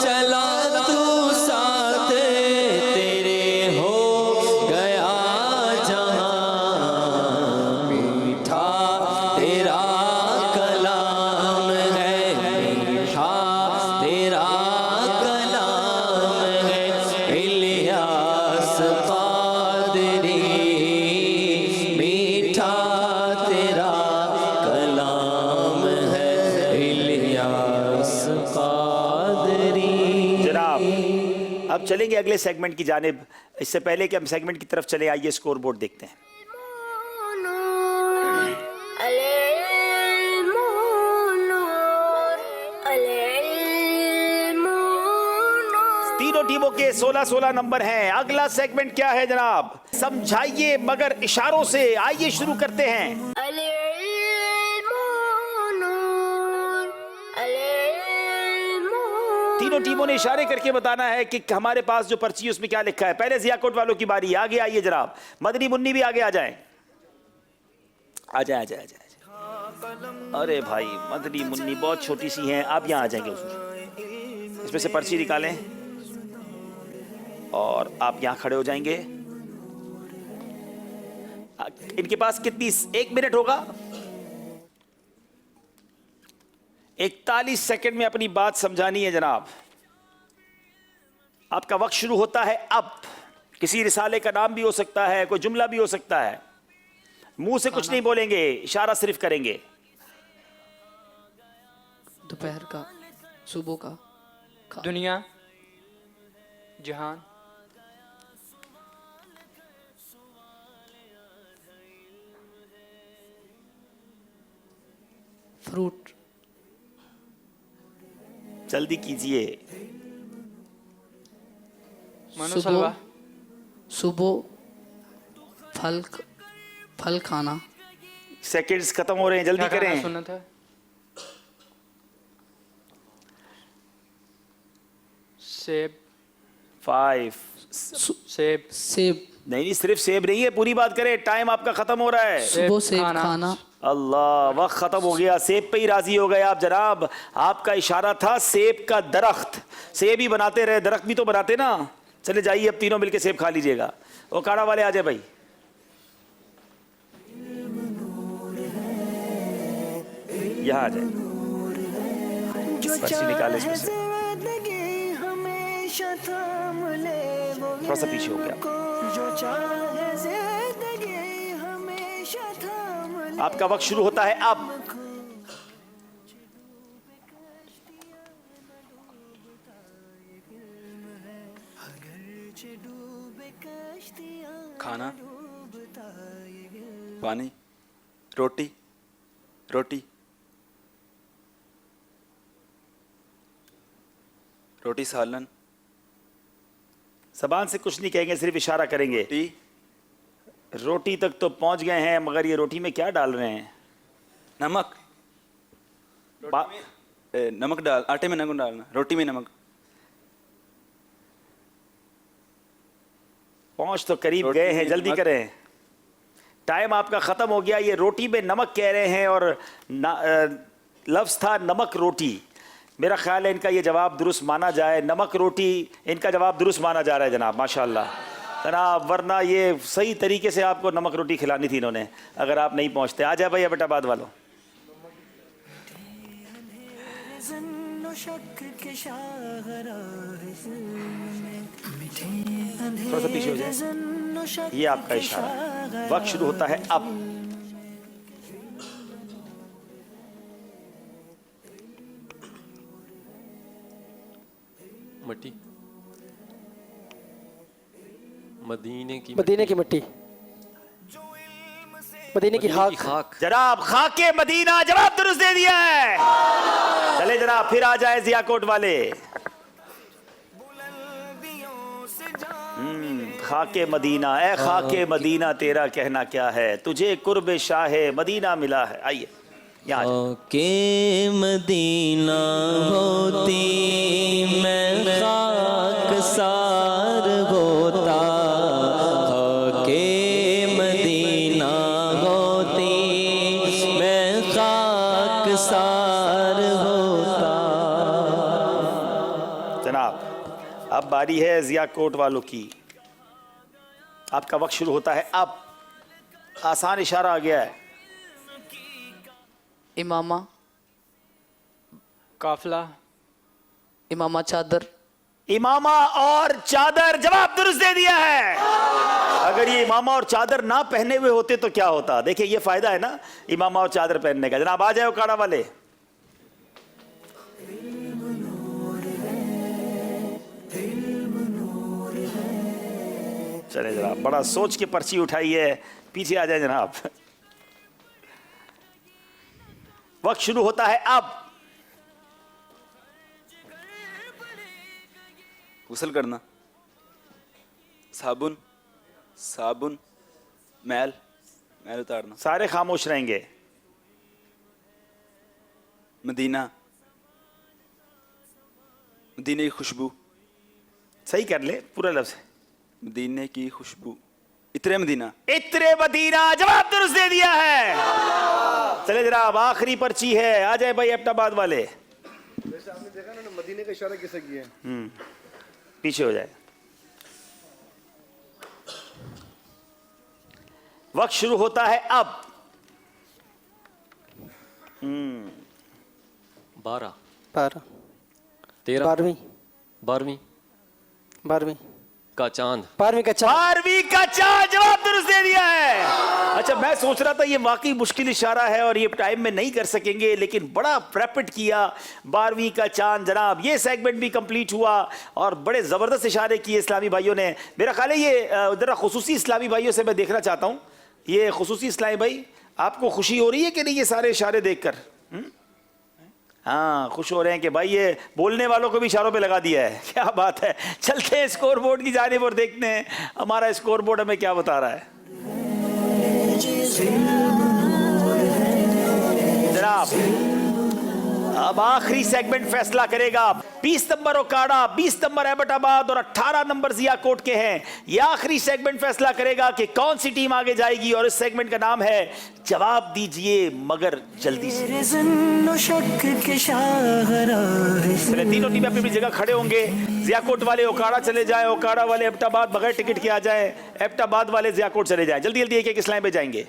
चला तू साथ तेरे हो गया जहां, मीठा तेरा कलाम है, मीठा तेरा कलाम है, इलियास कादरी, मीठा तेरा कलाम है, इलियास कादरी। जनाब अब चलेंगे अगले सेगमेंट की जानिब। इससे पहले कि हम सेगमेंट की तरफ चले, आइए स्कोर बोर्ड देखते हैं। तीनों टीमों के 16-16 नंबर हैं। अगला सेगमेंट क्या है जनाब, समझाइए मगर इशारों से। आइए शुरू करते हैं। तीनों टीमों ने इशारे करके बताना है कि हमारे पास जो पर्ची है उसमें क्या लिखा है। पहले जियाकोट वालों की बारी, आगे आइए जनाब। मदनी मुन्नी भी आगे आ जाएं, आ जाए आ जाए आ जाए। अरे भाई मदनी मुन्नी बहुत छोटी सी हैं, आप यहाँ आ जाएंगे हुजूर। इसमें से पर्ची निकालें और आप यहाँ खड़े हो जाएंगे। इनके पास कितनी, 1 मिनट होगा, 41 सेकंड में अपनी बात समझानी है जनाब। आपका वक्त शुरू होता है अब। किसी रिसाले का नाम भी हो सकता है, कोई जुमला भी हो सकता है। मुंह से कुछ नहीं बोलेंगे, इशारा सिर्फ करेंगे। दोपहर का, सुबह का, दुनिया, जहान, फ्रूट, जल्दी कीजिए। सुबह, सुबह, फल खाना। सेकंड्स खत्म हो रहे हैं, जल्दी करें। सुन्नत है। सेब, 5 सेब, सेब नहीं सिर्फ सेब नहीं है, पूरी बात करें। टाइम आपका खत्म हो रहा है। सुबह सेब खाना। अल्लाह, वक्त खत्म हो गया। सेब पे ही राजी हो गए आप जनाब। आपका इशारा था सेब का दरख्त। सेब ही बनाते रहे, दरख्त भी तो बनाते ना। चले जाइए, अब तीनों मिलके सेब खा लीजिएगा। वो काढ़ा वाले आ जाए भाई। यहाँ आ जाए, पर्ची निकाले इसमें से। थोड़ा सा पीछे हो गया। आपका वक्त शुरू होता है अब। खाना, पानी, रोटी, रोटी, रोटी सालन। ज़बान से कुछ नहीं कहेंगे, सिर्फ इशारा करेंगे। रोटी तक तो पहुंच गए हैं, मगर ये रोटी में क्या डाल रहे हैं? नमक, नमक डाल, आटे में नमक डालना, रोटी में नमक। पहुंच तो करीब गए हैं, जल्दी करें। टाइम आपका ख़त्म हो गया। ये रोटी में नमक कह रहे हैं और लफ्ज़ था नमक रोटी। मेरा ख्याल है इनका ये जवाब दुरुस्त माना जाए। नमक रोटी इनका जवाब दुरुस्त माना जा रहा है जनाब, माशाल्लाह। जनाब, वरना ये सही तरीके से आपको नमक रोटी खिलानी थी इन्होंने, अगर आप नहीं पहुंचते। आ जाए भाई एबटाबाद वालों। थोड़ा सा पीछे हो जाए, ये आपका इशारा है। वक्त शुरू होता है अब। मट्टी, मदीने की मिट्टी, मदीने की खाक। जनाब, खाके मदीना जवाब दुरुस्त दे दिया है। चले जनाब, फिर आ जाए जियाकोट वाले। खाके मदीना, ए खाके मदीना तेरा कहना क्या है, तुझे कुर्ब शाह मदीना मिला है। आइए यहाँ के मदीना होती मैं खाक सार होता, के मदीना होती मैं खाक सार होता। जनाब, अब बारी है जियाकोट वालों की। आपका वक्त शुरू होता है अब। आसान इशारा आ गया है। इमामा, काफला, इमामा चादर। इमामा और चादर जवाब दुरुस्त दे दिया है। अगर ये इमामा और चादर ना पहने हुए होते तो क्या होता? देखिए, ये फायदा है ना इमामा और चादर पहनने का। जनाब, आ जाओ काड़ा वाले। चले जनाब, बड़ा सोच के पर्ची उठाई है। पीछे आ जाए जनाब। वक्त शुरू होता है अब। गुसल करना, साबुन, साबुन, मैल, मैल उतारना। सारे खामोश रहेंगे। मदीना, मदीने की खुशबू। सही कर ले पूरा लफ्ज। मदीने की खुशबू, इत्रे मदीना। इत्रे मदीना जवाब दुरुस्त दे दिया है। चले जनाब, आखिरी पर्ची है। आ जाए भाई एबटाबाद वाले। वैसे आपने देखा ना मदीने का इशारा किसे किया है? पीछे हो जाए। वक्त शुरू होता है अब। 12, 13, 12 का चांद। 12वीं का चांद जवाब दुरुस्त दे दिया है। अच्छा, मैं सोच रहा था ये वाकई मुश्किल इशारा है और ये टाइम में नहीं कर सकेंगे, लेकिन बड़ा रैपिड किया। 12वीं का चांद। जनाब, ये सेगमेंट भी कंप्लीट हुआ और बड़े जबरदस्त इशारे किए इस्लामी भाइयों ने। मेरा ख्याल है ये जरा खुसूसी इस्लामी भाइयों से मैं देखना चाहता हूँ। ये खुसूसी इस्लामी भाई, आपको खुशी हो रही है कि नहीं ये सारे इशारे देखकर? हाँ, खुश हो रहे हैं कि भाई ये बोलने वालों को भी इशारों पे लगा दिया है। क्या बात है। चलते हैं स्कोर बोर्ड की जानिब और देखते हैं हमारा स्कोर बोर्ड हमें क्या बता रहा है। जनाब, अब आखिरी सेगमेंट फैसला करेगा। 20 नंबर ओकाड़ा, 20 नंबर एबटाबाद और 18 नंबर जियाकोट के हैं। ये आखिरी सेगमेंट फैसला करेगा कि कौन सी टीम आगे जाएगी और इस सेगमेंट का नाम है जवाब दीजिए मगर जल्दी से। चले, तीनों टीमें अपनी अपनी जगह खड़े होंगे। जियाकोट वाले ओकाड़ा चले जाएं, ओकाड़ा वाले एबटाबाद बगैर टिकट के आ जाएं, एबटाबाद वाले जियाकोट चले जाएं। जल्दी जल्दी एक एक इस्लाम पे जाएंगे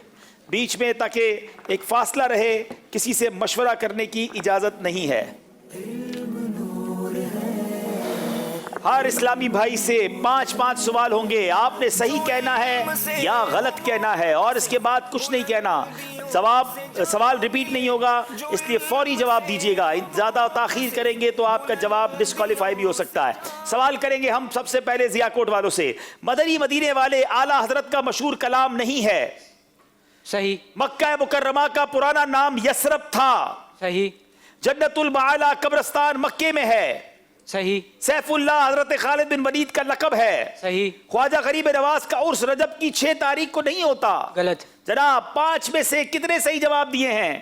बीच में, ताकि एक फासला रहे। किसी से मशवरा करने की इजाजत नहीं है। हर इस्लामी भाई से 5-5 सवाल होंगे। आपने सही कहना है या गलत कहना है और इसके बाद कुछ नहीं कहना। सवाल रिपीट नहीं होगा, इसलिए फौरी जवाब दीजिएगा। ज़्यादा ताखीर करेंगे तो आपका जवाब डिस्क्वालीफाई भी हो सकता है। सवाल करेंगे हम सबसे पहले जियाकोट वालों से। मदनी मदीने वाले आला हजरत का मशहूर कलाम नहीं है। सही। मक्का मुकर्रमा का पुराना नाम यसरब था। सही। जन्नतुल माला कब्रिस्तान मक्के में है। सही। सैफुल्लाह हजरत खालिद बिन वलीद का लक़ब है। सही। ख्वाजा गरीब नवाज का उर्स रजब की 6 तारीख को नहीं होता। गलत। जनाब, 5 में से कितने सही जवाब दिए हैं?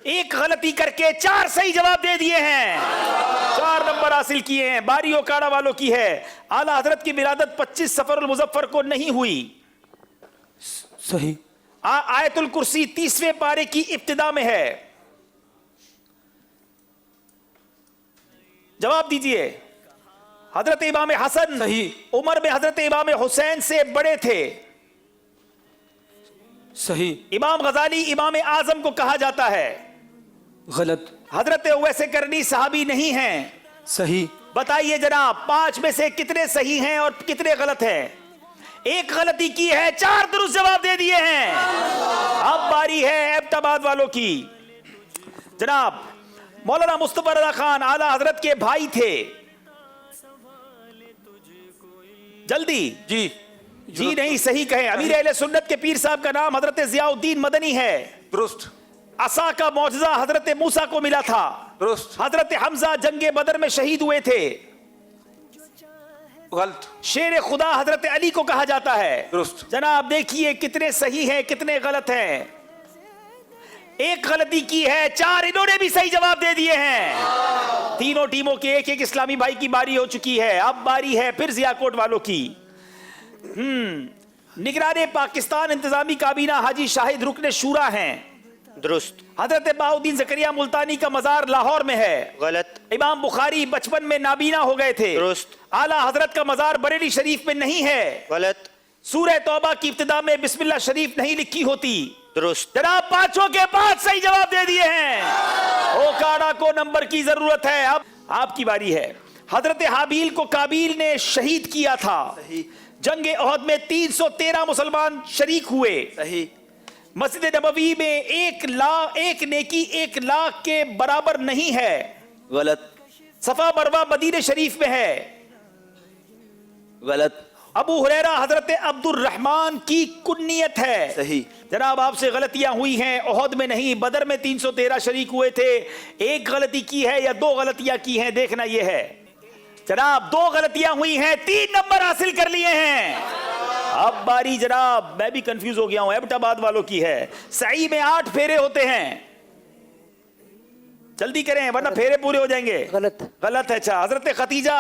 एक गलती करके 4 सही जवाब दे दिए हैं। 4 नंबर हासिल किए हैं। बारी ओकाड़ा वालों की है। आला हजरत की विलादत 25 सफरुल मुज़फ्फर को नहीं हुई। सही। आयतुल कुर्सी 30वें पारे की इब्तिदा में है। जवाब दीजिए। हजरत इमाम हसन सही उम्र में हजरत इमाम हुसैन से बड़े थे। सही इमाम गजाली इमाम आजम को कहा जाता है। गलत हजरत उवैस करनी सहाबी नहीं हैं। सही बताइए जनाब 5 में से कितने सही हैं और कितने गलत हैं? एक गलती की है, 4 दुरुस्त जवाब दे दिए हैं। अब बारी है एबटाबाद वालों की। जनाब मौलाना मुस्तफा रजा खान आला हजरत के भाई थे। जल्दी जी नहीं सही कहे। अमीर अहले सुन्नत के पीर साहब का नाम हजरत जियाउद्दीन मदनी है। दुरुस्त। असा का मौजजा हजरत मूसा को मिला था। दुरुस्त। हजरत हमजा जंगे बदर में शहीद हुए थे। गलत। शेर खुदा हजरत अली को कहा जाता है। दुरुस्त। जनाब देखिए कितने सही हैं कितने गलत हैं। एक गलती की है, 4 इन्होंने भी सही जवाब दे दिए हैं। तीनों टीमों के एक एक इस्लामी भाई की बारी हो चुकी है। अब बारी है फिर जियाकोट वालों की। निगराने पाकिस्तान इंतजामी काबीना हाजी शाहिद रुकने शूरा हैं। दुरुस्त। हजरत बाउद्दीन जकरिया मुल्तानी का मजार लाहौर में है। गलत। इमाम बुखारी बचपन में नाबीना हो गए थे। दुरुस्त। आला हजरत का मजार बरेली शरीफ में नहीं है। गलत। सूरह तौबा की इब्तिदा में बिस्मिल्लाह शरीफ नहीं लिखी होती। दुरुस्त। जनाब 5 के 5 सही जवाब दे दिए हैं। ओकाड़ा को नंबर की जरूरत है। अब आपकी बारी है। हजरत हाबील को काबील ने शहीद किया था। सही। जंगे ओहद में 313 मुसलमान शरीक हुए। सही। मस्जिद नबवी में 1 नेकी 1 लाख के बराबर नहीं है। गलत। सफा मरवा मदीने शरीफ में है। गलत। अबू हुरैरा हजरत अब्दुल रहमान की कुन्नियत है। सही। जनाब आपसे गलतियां हुई हैं। ओहद में नहीं, बदर में 313 शरीक हुए थे। एक गलती की है या 2 गलतियां की हैं, देखना यह है। जनाब 2 गलतियां हुई हैं, 3 नंबर हासिल कर लिए हैं। अब बारी जनाब मैं भी कंफ्यूज हो गया हूं, एबटाबाद वालों की है। सही में 8 फेरे होते हैं। जल्दी करें वरना फेरे पूरे हो जाएंगे। गलत है। अच्छा हजरत खतीजा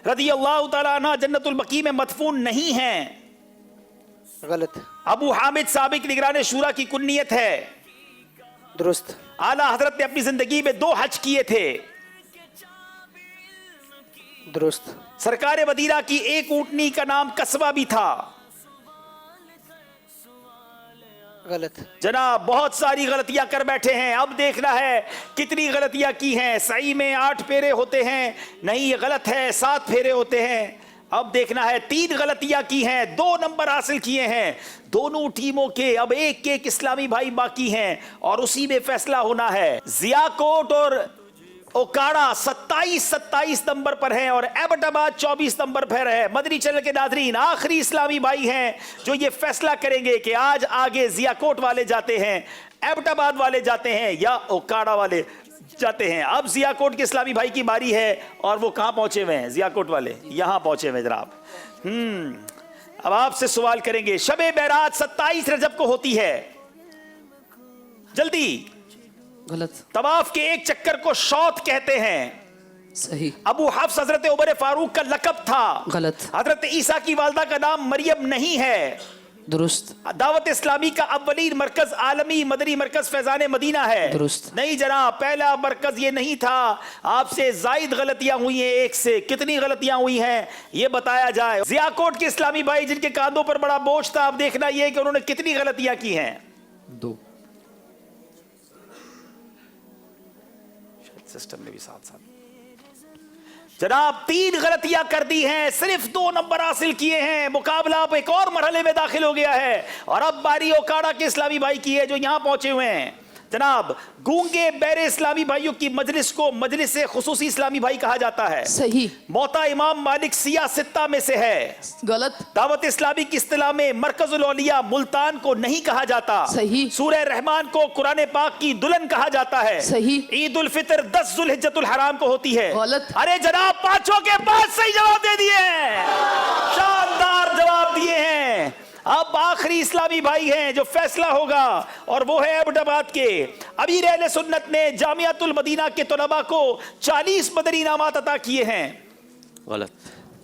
रदी अल्लाह तआला अन्हा जन्नतुल बकी में मदफून नहीं है। गलत। अबू हामिद साबिक निगरान शूरा की कुन्नियत है। दुरुस्त। आला हजरत ने अपनी जिंदगी में 2 हज किए थे। दुरुस्त। सरकार मदीना की एक ऊंटनी का नाम कस्बा भी था। गलत। जनाब बहुत सारी गलतियां कर बैठे हैं। अब देखना है कितनी गलतियां की हैं। सही में 8 फेरे होते हैं, नहीं ये गलत है, 7 फेरे होते हैं। अब देखना है 3 गलतियां की हैं, 2 नंबर हासिल किए हैं दोनों टीमों के। अब एक एक इस्लामी भाई बाकी हैं और उसी में फैसला होना है। जियाकोट और ओकाड़ा 27 नंबर पर है और एबटाबाद 24 नंबर पर है। मदनी चैनल के नाज़रीन आखिरी इस्लामी भाई हैं जो ये फैसला करेंगे कि आज आगे जियाकोट वाले जाते हैं, एबटाबाद वाले जाते हैं या ओकाड़ा वाले जाते हैं। अब जियाकोट के इस्लामी भाई की बारी है और वो कहां पहुंचे हुए हैं? जियाकोट वाले यहां पहुंचे हुए जनाब। अब आपसे सवाल करेंगे। शबे बैरात 27 रजब को होती है। जल्दी। गलत। तवाफ के एक चक्कर को शौत कहते हैं। सही। अबू हफ्स हजरत उमर फारूक का लकब था। गलत। हजरत ईसा की वालदा का नाम मरियम नहीं है। दुरुस्त। दावत इस्लामी का अव्वलीन मरकज आलमी मदनी मरकज फैजान मदीना है। दुरुस्त। नहीं जनाब पहला मरकज ये नहीं था। आपसे जायद गलतियां हुई हैं। एक से कितनी गलतियां हुई हैं ये बताया जाए। जियाकोट के इस्लामी भाई जिनके कांधों पर बड़ा बोझ था, अब देखना यह कि उन्होंने कितनी गलतियां की हैं। 2 सिस्टम में भी साथ जनाब 3 गलतियां कर दी हैं, सिर्फ 2 नंबर हासिल किए हैं। मुकाबला अब एक और मरहले में दाखिल हो गया है और अब बारी ओकाड़ा के इस्लामी भाई की है जो यहां पहुंचे हुए हैं। जनाब गूंगे बहरे इस्लामी भाइयों की मजलिस को मजलिस खुसूसी इस्लामी भाई कहा जाता है। सही। मोता इमाम मालिक सिया सित्ता में से है। गलत। दावत इस्लामी की इस्तिलाह में मरकजुल औलिया मुल्तान को नहीं कहा जाता। सही। सूरह रहमान को कुरान पाक की दुल्हन कहा जाता है। सही। ईद उल फितर 10 जुल्हिज्जतुल हराम को होती है। गलत। अरे जनाब 5 के 5 सही जवाब दे दिए हैं। शानदार जवाब दिए हैं। अब आखिरी इस्लामी भाई हैं जो फैसला होगा और वो है एबटाबाद के अमीर अहले सुन्नत ने जामियातुल मदीना के तलबा को 40 मदनी इनामात अता किए हैं। गलत।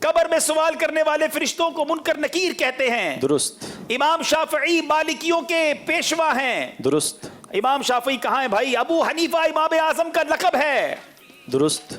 कब्र में सवाल करने वाले फरिश्तों को मुनकर नकीर कहते हैं। दुरुस्त। इमाम शाफई मालिकियों के पेशवा हैं। दुरुस्त। इमाम शाफई कहाँ है भाई? अबू हनीफा इमाम आजम का लकब है। दुरुस्त।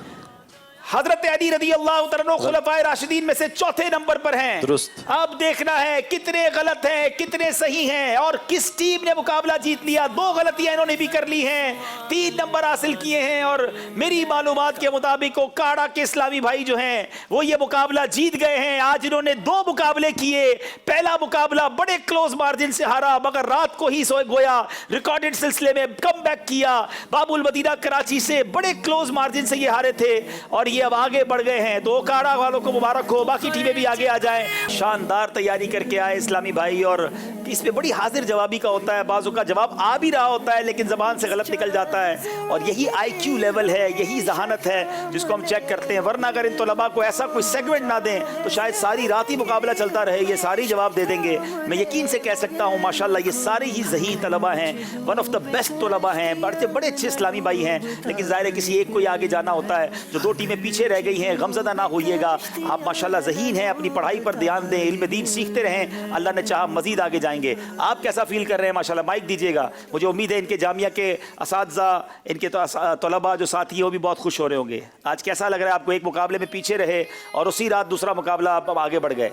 हजरत अली रदी अल्लाह तआला खुलफाए राशिदीन में से चौथे नंबर पर हैं। दुरुस्त। अब देखना है कितने गलत हैं कितने सही हैं और किस टीम ने मुकाबला जीत लिया। 2 गलतियां इन्होंने भी कर ली हैं, 3 नंबर हासिल किए हैं और मेरी मालूमात के मुताबिक काड़ा के इस्लामी भाई जो हैं वो ये मुकाबला जीत गए हैं। आज इन्होंने 2 मुकाबले किए। पहला मुकाबला बड़े क्लोज मार्जिन से हारा मगर रात को ही गोया रिकॉर्डेड सिलसिले में कम बैक किया। बाबुल मदीना कराची से बड़े क्लोज मार्जिन से ये हारे थे और ये अब आगे बढ़ गए हैं। तो काड़ा वालों को मुबारक हो, बाकी टीमें भी आगे आ जाएं। शानदार तैयारी करके आए इस्लामी भाई और इसमें बड़ी हाजिर जवाबी का होता है। बाजू का जवाब आ भी रहा होता है लेकिन जबान से गलत निकल जाता है और यही IQ लेवल है, यही जहानत है जिसको हम चेक करते हैं। वरना अगर इन तलबा को ऐसा कोई सेगमेंट ना दें तो शायद सारी रात ही मुकाबला चलता रहे, ये सारी जवाब दे देंगे। मैं यकीन से कह सकता हूँ माशाल्लाह ये सारे ही ज़ही तलबा हैं, वन ऑफ द बेस्ट तलबा हैं, बड़े अच्छे इस्लामी भाई हैं। लेकिन ज़ाहिर है किसी एक को ही आगे जाना होता है। जो 2 टीमें पीछे रह गई हैं गमज़दा ना होइएगा, आप माशाल्लाह ज़हीन हैं, अपनी पढ़ाई पर ध्यान दें, इल्म दीन सीखते रहें, अल्लाह ने चाहा मज़ीद आगे जाएंगे। आप कैसा फील कर रहे हैं? माशाल्लाह माइक दीजिएगा। मुझे उम्मीद है इनके जामिया के असातिज़ा, इनके तलबा जो साथी हैं वो भी बहुत खुश हो रहे होंगे। आज कैसा लग रहा है आपको? एक मुकाबले में पीछे रहे और उसी रात दूसरा मुकाबला आप आगे बढ़ गए।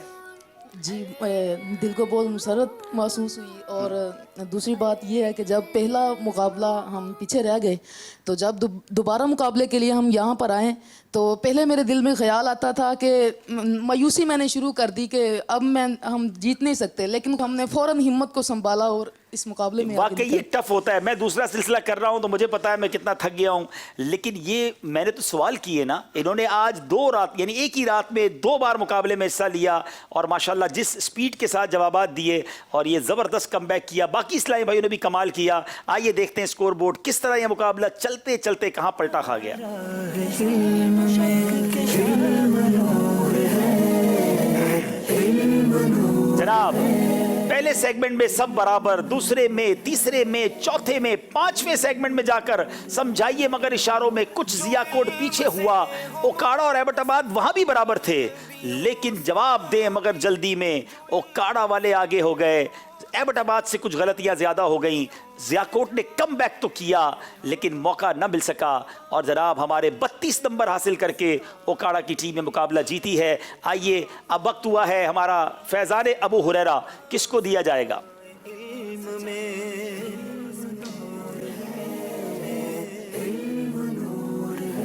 जी दिल को बहुत मुसरत महसूस हुई और दूसरी बात ये है कि जब पहला मुकाबला हम पीछे रह गए तो जब दोबारा मुकाबले के लिए हम यहाँ पर आए तो पहले मेरे दिल में ख्याल आता था कि मायूसी मैंने शुरू कर दी कि अब हम जीत नहीं सकते, लेकिन हमने फ़ौरन हिम्मत को संभाला और इस मुकाबले में वाकई ये टफ होता है। मैं दूसरा सिलसिला कर रहा हूँ तो मुझे पता है मैं कितना थक गया हूँ, लेकिन ये मैंने तो सवाल किए ना। इन्होंने आज 2 रात यानी एक ही रात में 2 बार मुकाबले में हिस्सा लिया और माशाल्लाह जिस स्पीड के साथ जवाबात दिए और ये ज़बरदस्त कमबैक किया। बाकी इस्लामी भाइयों ने भी कमाल किया। आइए देखते हैं स्कोर बोर्ड किस तरह यह मुकाबला चलते चलते कहाँ पलटा खा गया। जनाब पहले सेगमेंट में सब बराबर, दूसरे में, तीसरे में, चौथे में, 5वें सेगमेंट में जाकर समझाइए मगर इशारों में कुछ ज़ियाकोट पीछे हुआ। ओकाड़ा और एबटाबाद वहां भी बराबर थे लेकिन जवाब दें मगर जल्दी में ओकाड़ा वाले आगे हो गए। एबटाबाद से कुछ गलतियां ज्यादा हो गई। ज़ियाकोट ने कम बैक तो किया लेकिन मौका न मिल सका और जनाब हमारे 32 नंबर हासिल करके ओकाड़ा की टीम में मुकाबला जीती है। आइए अब वक्त हुआ है हमारा फैज़ान अबू हुरैरा, किसको दिया जाएगा?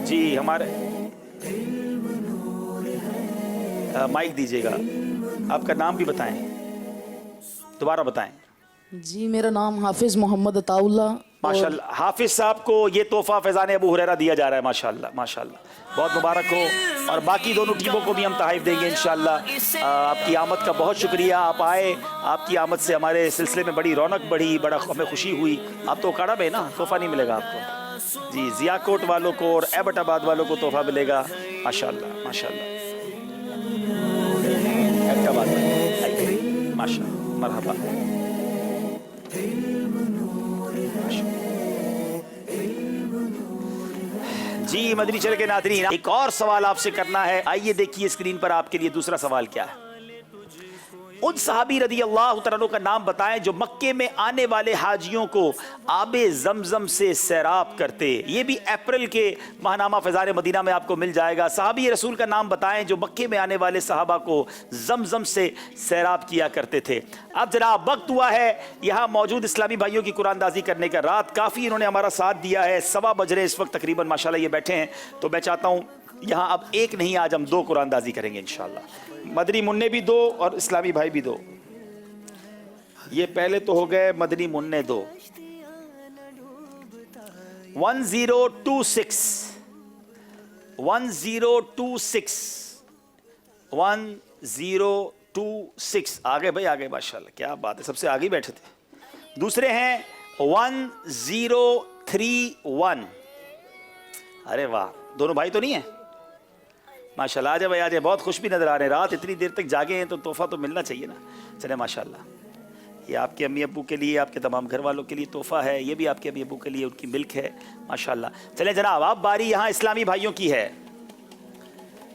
जी हमारे माइक दीजिएगा, आपका नाम भी बताएं, दोबारा बताएं। जी मेरा नाम हाफिज़ मोहम्मद अताउल्ला। माशाल्लाह हाफिज साहब को ये तोहफा फैज़ान अबू हुरैरा दिया जा रहा है। माशाल्लाह माशाल्लाह, बहुत मुबारक हो। और बाकी दोनों टीमों को भी हम तहफ़ देंगे इंशाल्लाह। आपकी आमद का बहुत शुक्रिया, आप आए, आपकी आमद से हमारे सिलसिले में बड़ी रौनक बढ़ी, बड़ा हमें खुशी हुई। आप तो ओकाड़ा में ना, तोहफा नहीं मिलेगा आपको। जी ज़ियाकोट वालों को और एबटाबाद वालों को तोहफा मिलेगा। माशाल्लाह माशाल्लाह, एबटाबाद माशाल्लाह, मरहबा। जी मदनी चैनल के नाज़रीन, एक और सवाल आपसे करना है। आइए देखिए स्क्रीन पर आपके लिए दूसरा सवाल क्या है। उन सहाबी रदी अल्लाह तआला का नाम बताएं जो मक्के में आने वाले हाजियों को आबे जमजम से सैराब करते। ये भी अप्रैल के माहनामा फैज़ान मदीना में आपको मिल जाएगा। सहाबी रसूल का नाम बताएं जो मक्के में आने वाले सहाबा को जमजम से सैराब किया करते थे। अब जनाब वक्त हुआ है यहाँ मौजूद इस्लामी भाइयों की कुरानदाजी करने का। रात काफ़ी इन्होंने हमारा साथ दिया है, 1:15 बज रहे इस वक्त तकरीबन, माशाल्लाह ये बैठे हैं। तो मैं चाहता हूँ यहाँ अब एक नहीं, आज हम 2 कुरानदाजी करेंगे इंशाल्लाह। मदनी मुन्ने भी 2 और इस्लामी भाई भी 2। ये पहले तो हो गए मदनी मुन्ने 2। 1026 1026 1026 आ गए भाई, आ गए, माशाल्लाह क्या बात है, सबसे आगे बैठे थे। दूसरे हैं 1031। अरे वाह, दोनों भाई तो नहीं है? माशाल्लाह, आजा भाई आजा, बहुत खुश भी नजर आ रहे हैं। रात इतनी देर तक जागे हैं तो तोहफा तो मिलना चाहिए ना। चले माशाल्लाह, ये आपके अम्मी अब्बू के लिए, आपके तमाम घर वालों के लिए तोहफा है। ये भी आपके अम्मी अब्बू के लिए, उनकी मिल्क है माशाल्लाह। चले जनाब, अब बारी यहाँ इस्लामी भाइयों की है।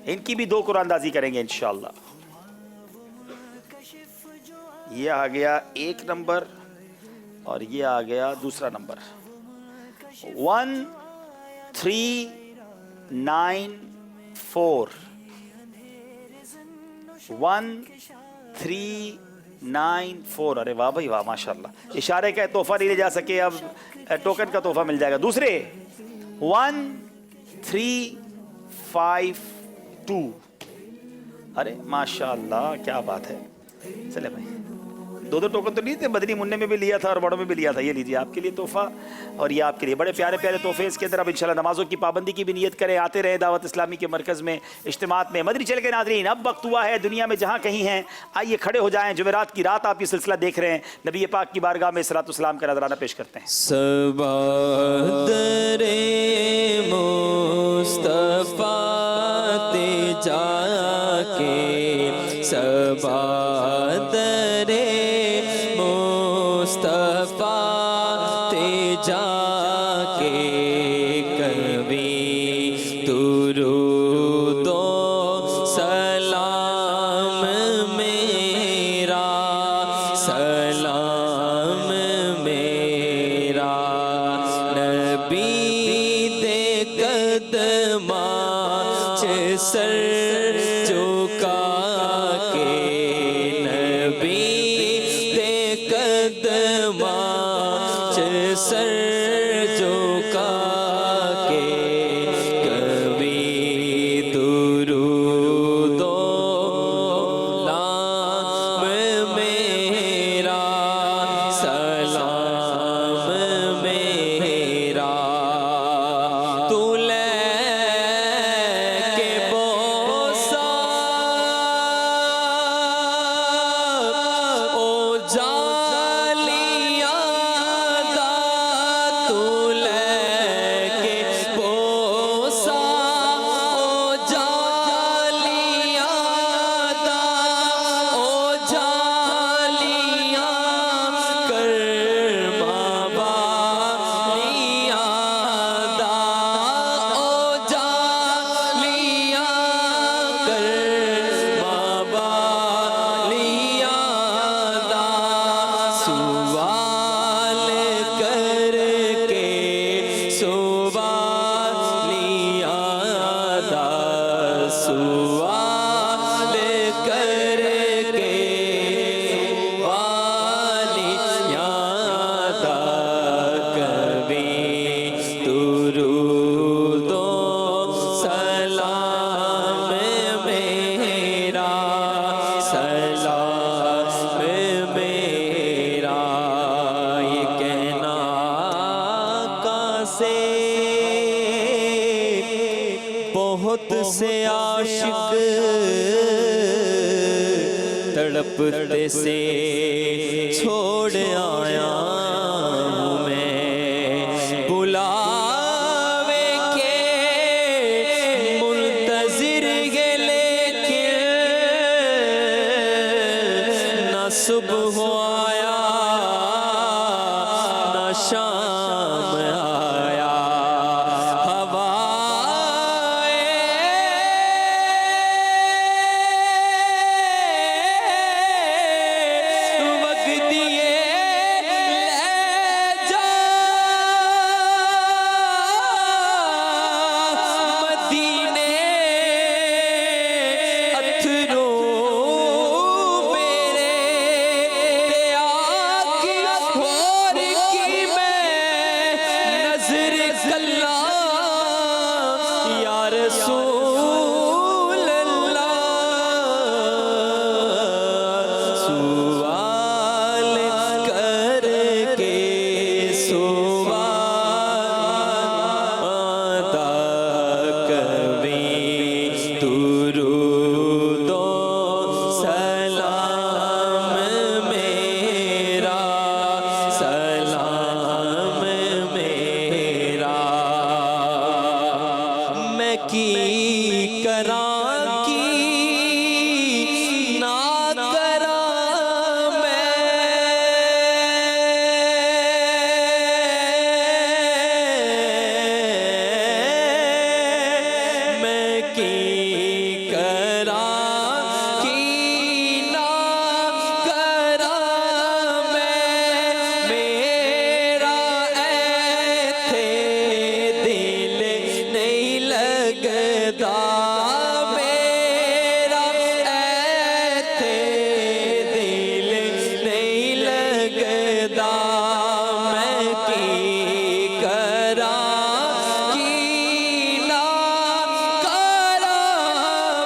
इनकी भी 2 कुरानदाजी करेंगे इंशाल्लाह। ये आ गया 1 नंबर और ये आ गया दूसरा नंबर। 1395 4 1394। अरे वाह भाई वाह, माशाल्लाह। इशारे का तोहफा नहीं ले जा सके, अब टोकन का तोहफा मिल जाएगा। दूसरे 1352। अरे माशाल्लाह, क्या बात है। चले भाई, दो टोकन तो नहीं थे, बदरी मुन्ने में भी लिया था और बड़ों में भी लिया था। ये लीजिए आपके लिए तोहफा और ये आपके लिए। बड़े प्यारे प्यारे तोहफे इसके अंदर। अब इंशाल्लाह नमाजों की पाबंदी की भी नियत करें, आते रहे दावत इस्लामी के मरकज़ में, इज्तिमात में। मदनी चैनल के नाज़रीन, अब वक्त हुआ है दुनिया में जहाँ कहीं हैं, आइए खड़े हो जाएं। जुमेरात की रात आप ये सिलसिला देख रहे हैं। नबी पाक की बारगाह में सलातो-सलाम का नजराना पेश करते हैं। सबादरे मुस्तफा ते जाके, सबादरे मुस्तफा ते जाके, कभी दुरूदो सलाम मेरा, सलाम मेरा, नबी दे कदमां च सर झुका के, नबी दे कदमां च सर झुका के, कभी दुरूदो लाम मेरा, सलाम मेरा, तू लेके बोसा ओ जालिया दा, तू लेके बोसा ओ जालिया दा, ओ जालिया कर बालिया दा, ओ जालिया कर बालिया दा, सवाल करके सवालिया दा, सवाल करके सवालिया दा, कभी दुरूदो सलाम मेरा, सलाम मेरा, ये कहना आका से बहुत से आशिक तड़पते से छोड़ आया हूँ मैं, बुलावे के मुंतजिर है लेकिन ना सुबह आया ना शाम आया, रसूल अल्लाह, सवाल करके सवाल कभी दुरूदो सलाम मेरा, सलाम मेरा, मैं की करा की ना करा मैं की करा की ना करा मेरा ऐथे दिल नहीं लग लगदा मेरा ऐथे दिल नहीं लगदा मैं की करां की ना करां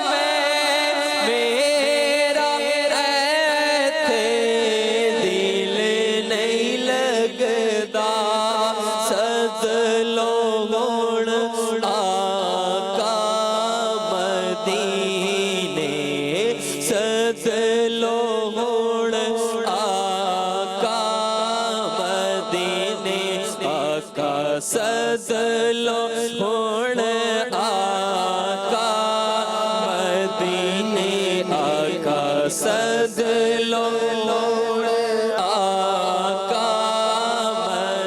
मैं मेरा ऐथे दिल नहीं लगदा सद लोगों आका मदीने सद लोगों आका मदीने आका सद लोगों आका मदीने आका सद लोगों आका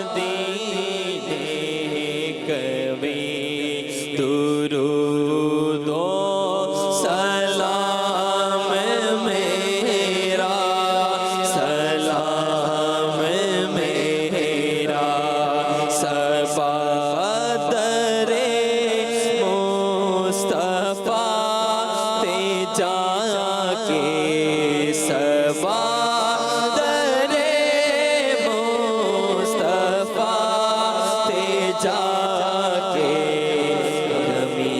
मदीने कभी दुरूदो सलाम मेरा सलाम मेरा सबादरे मुस्तफा ते जाके सबादरे मुस्तफा ते जाके कमी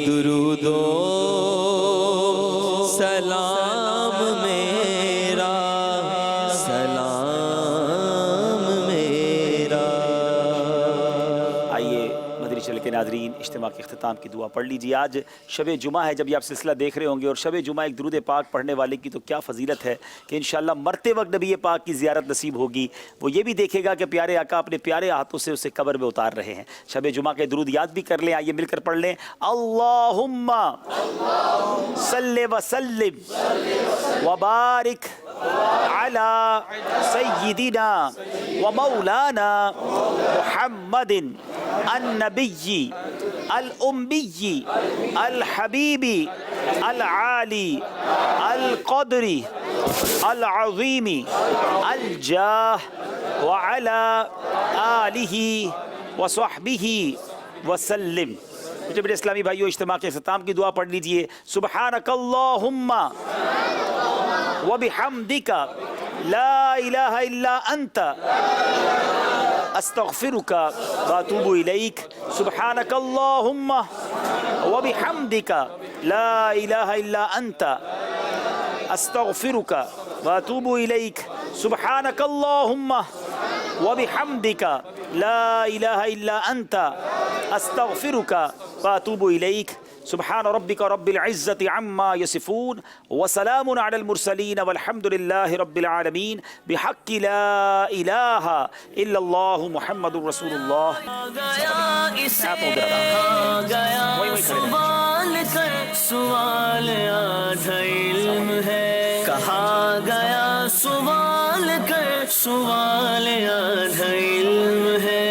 दुरूदो सलाम मेरा सलाम मेरा। आइए मदनी चैनल के नाजरीन, इज्तिमा के अख्ताम की दुआ पढ़ लीजिए। आज शब जुमा है, जब ये आप सिलसिला देख रहे होंगे, और शब जुमा एक दुरूद पाक पढ़ने वाले की तो क्या फ़जीलत है कि इंशाअल्लाह मरते वक्त नबी पाक की ज़ियारत नसीब होगी। वो ये भी देखेगा कि प्यारे आका अपने प्यारे हाथों से उसे कब्र में उतार रहे हैं। शब जुमा के दुरूद याद भी कर लें, आइए मिलकर पढ़ लें। अल्लाहुम्मा सल्ले व सल्लिम व बारिक अला सय्यिदिना व मौलाना मुहम्मदिन अन्नबिय्यी अल उम्मिय्यी अल हबीबी अल आली अल क़द्री अल अज़ीमी अल जाह व अला आलिही व सहबिही वसल्लिम। मुझे मेरे इस्लामी भाइयों, इज्तिमा के इख्तिताम की दुआ पढ़ लीजिए। सुब्हानकल्लाहुम्मा व बिहम्दिका ला इलाहा इल्ला अंता अस्तगफिरुका व अतूबु इलैक। सुब्हानकल्लाहुम्मा व बिहम्दिका ला इलाहा इल्ला अंता अस्तगफिरुका व अतूबु इलैक। सुब्हानकल्लाहुम्मा व बिहम्दिका ला इलाहा इल्ला अंता अस्तगफिरुका व अतूबु इलैक। सुब्हान रब्बिका रब्बिल इज़्ज़ति अम्मा यसिफून व सलामुन अलल मुरसलीन वल्हम्दुलिल्लाहि रब्बिल आलमीन बिहक्कि ला इलाहा इल्लल्लाहु मुहम्मदुर रसूलुल्लाह। सवाल आधा इल्म है, कहा गया सवाल कर सवाल आधा इल्म है।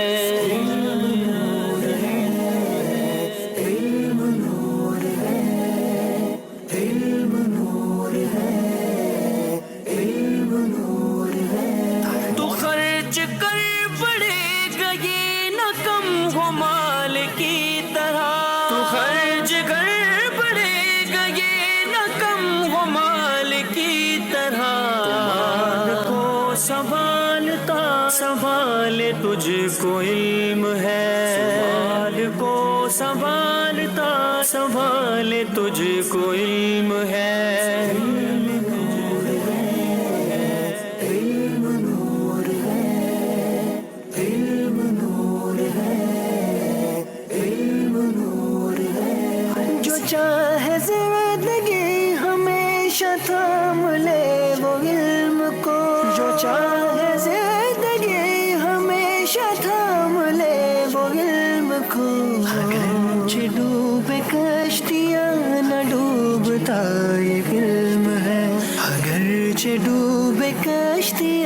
तो खर्च कर पड़ेगा ये न कम हो माल की तरह, तो खर्च कर पड़ेगा ये न कम हो माल की तरह। माल को संभालता संभाले तुझको इल्म है, माल को संभालता संभाले तुझको इल्म है। जो चाहे जिंदगी हमेशा थाम ले वो इल्म को, जो चाहे जिंदगी हमेशा थाम ले वो इल्म को। अगर डूबे कश्तियाँ न डूबता ये इल्म है, अगर डूबे कश्तियाँ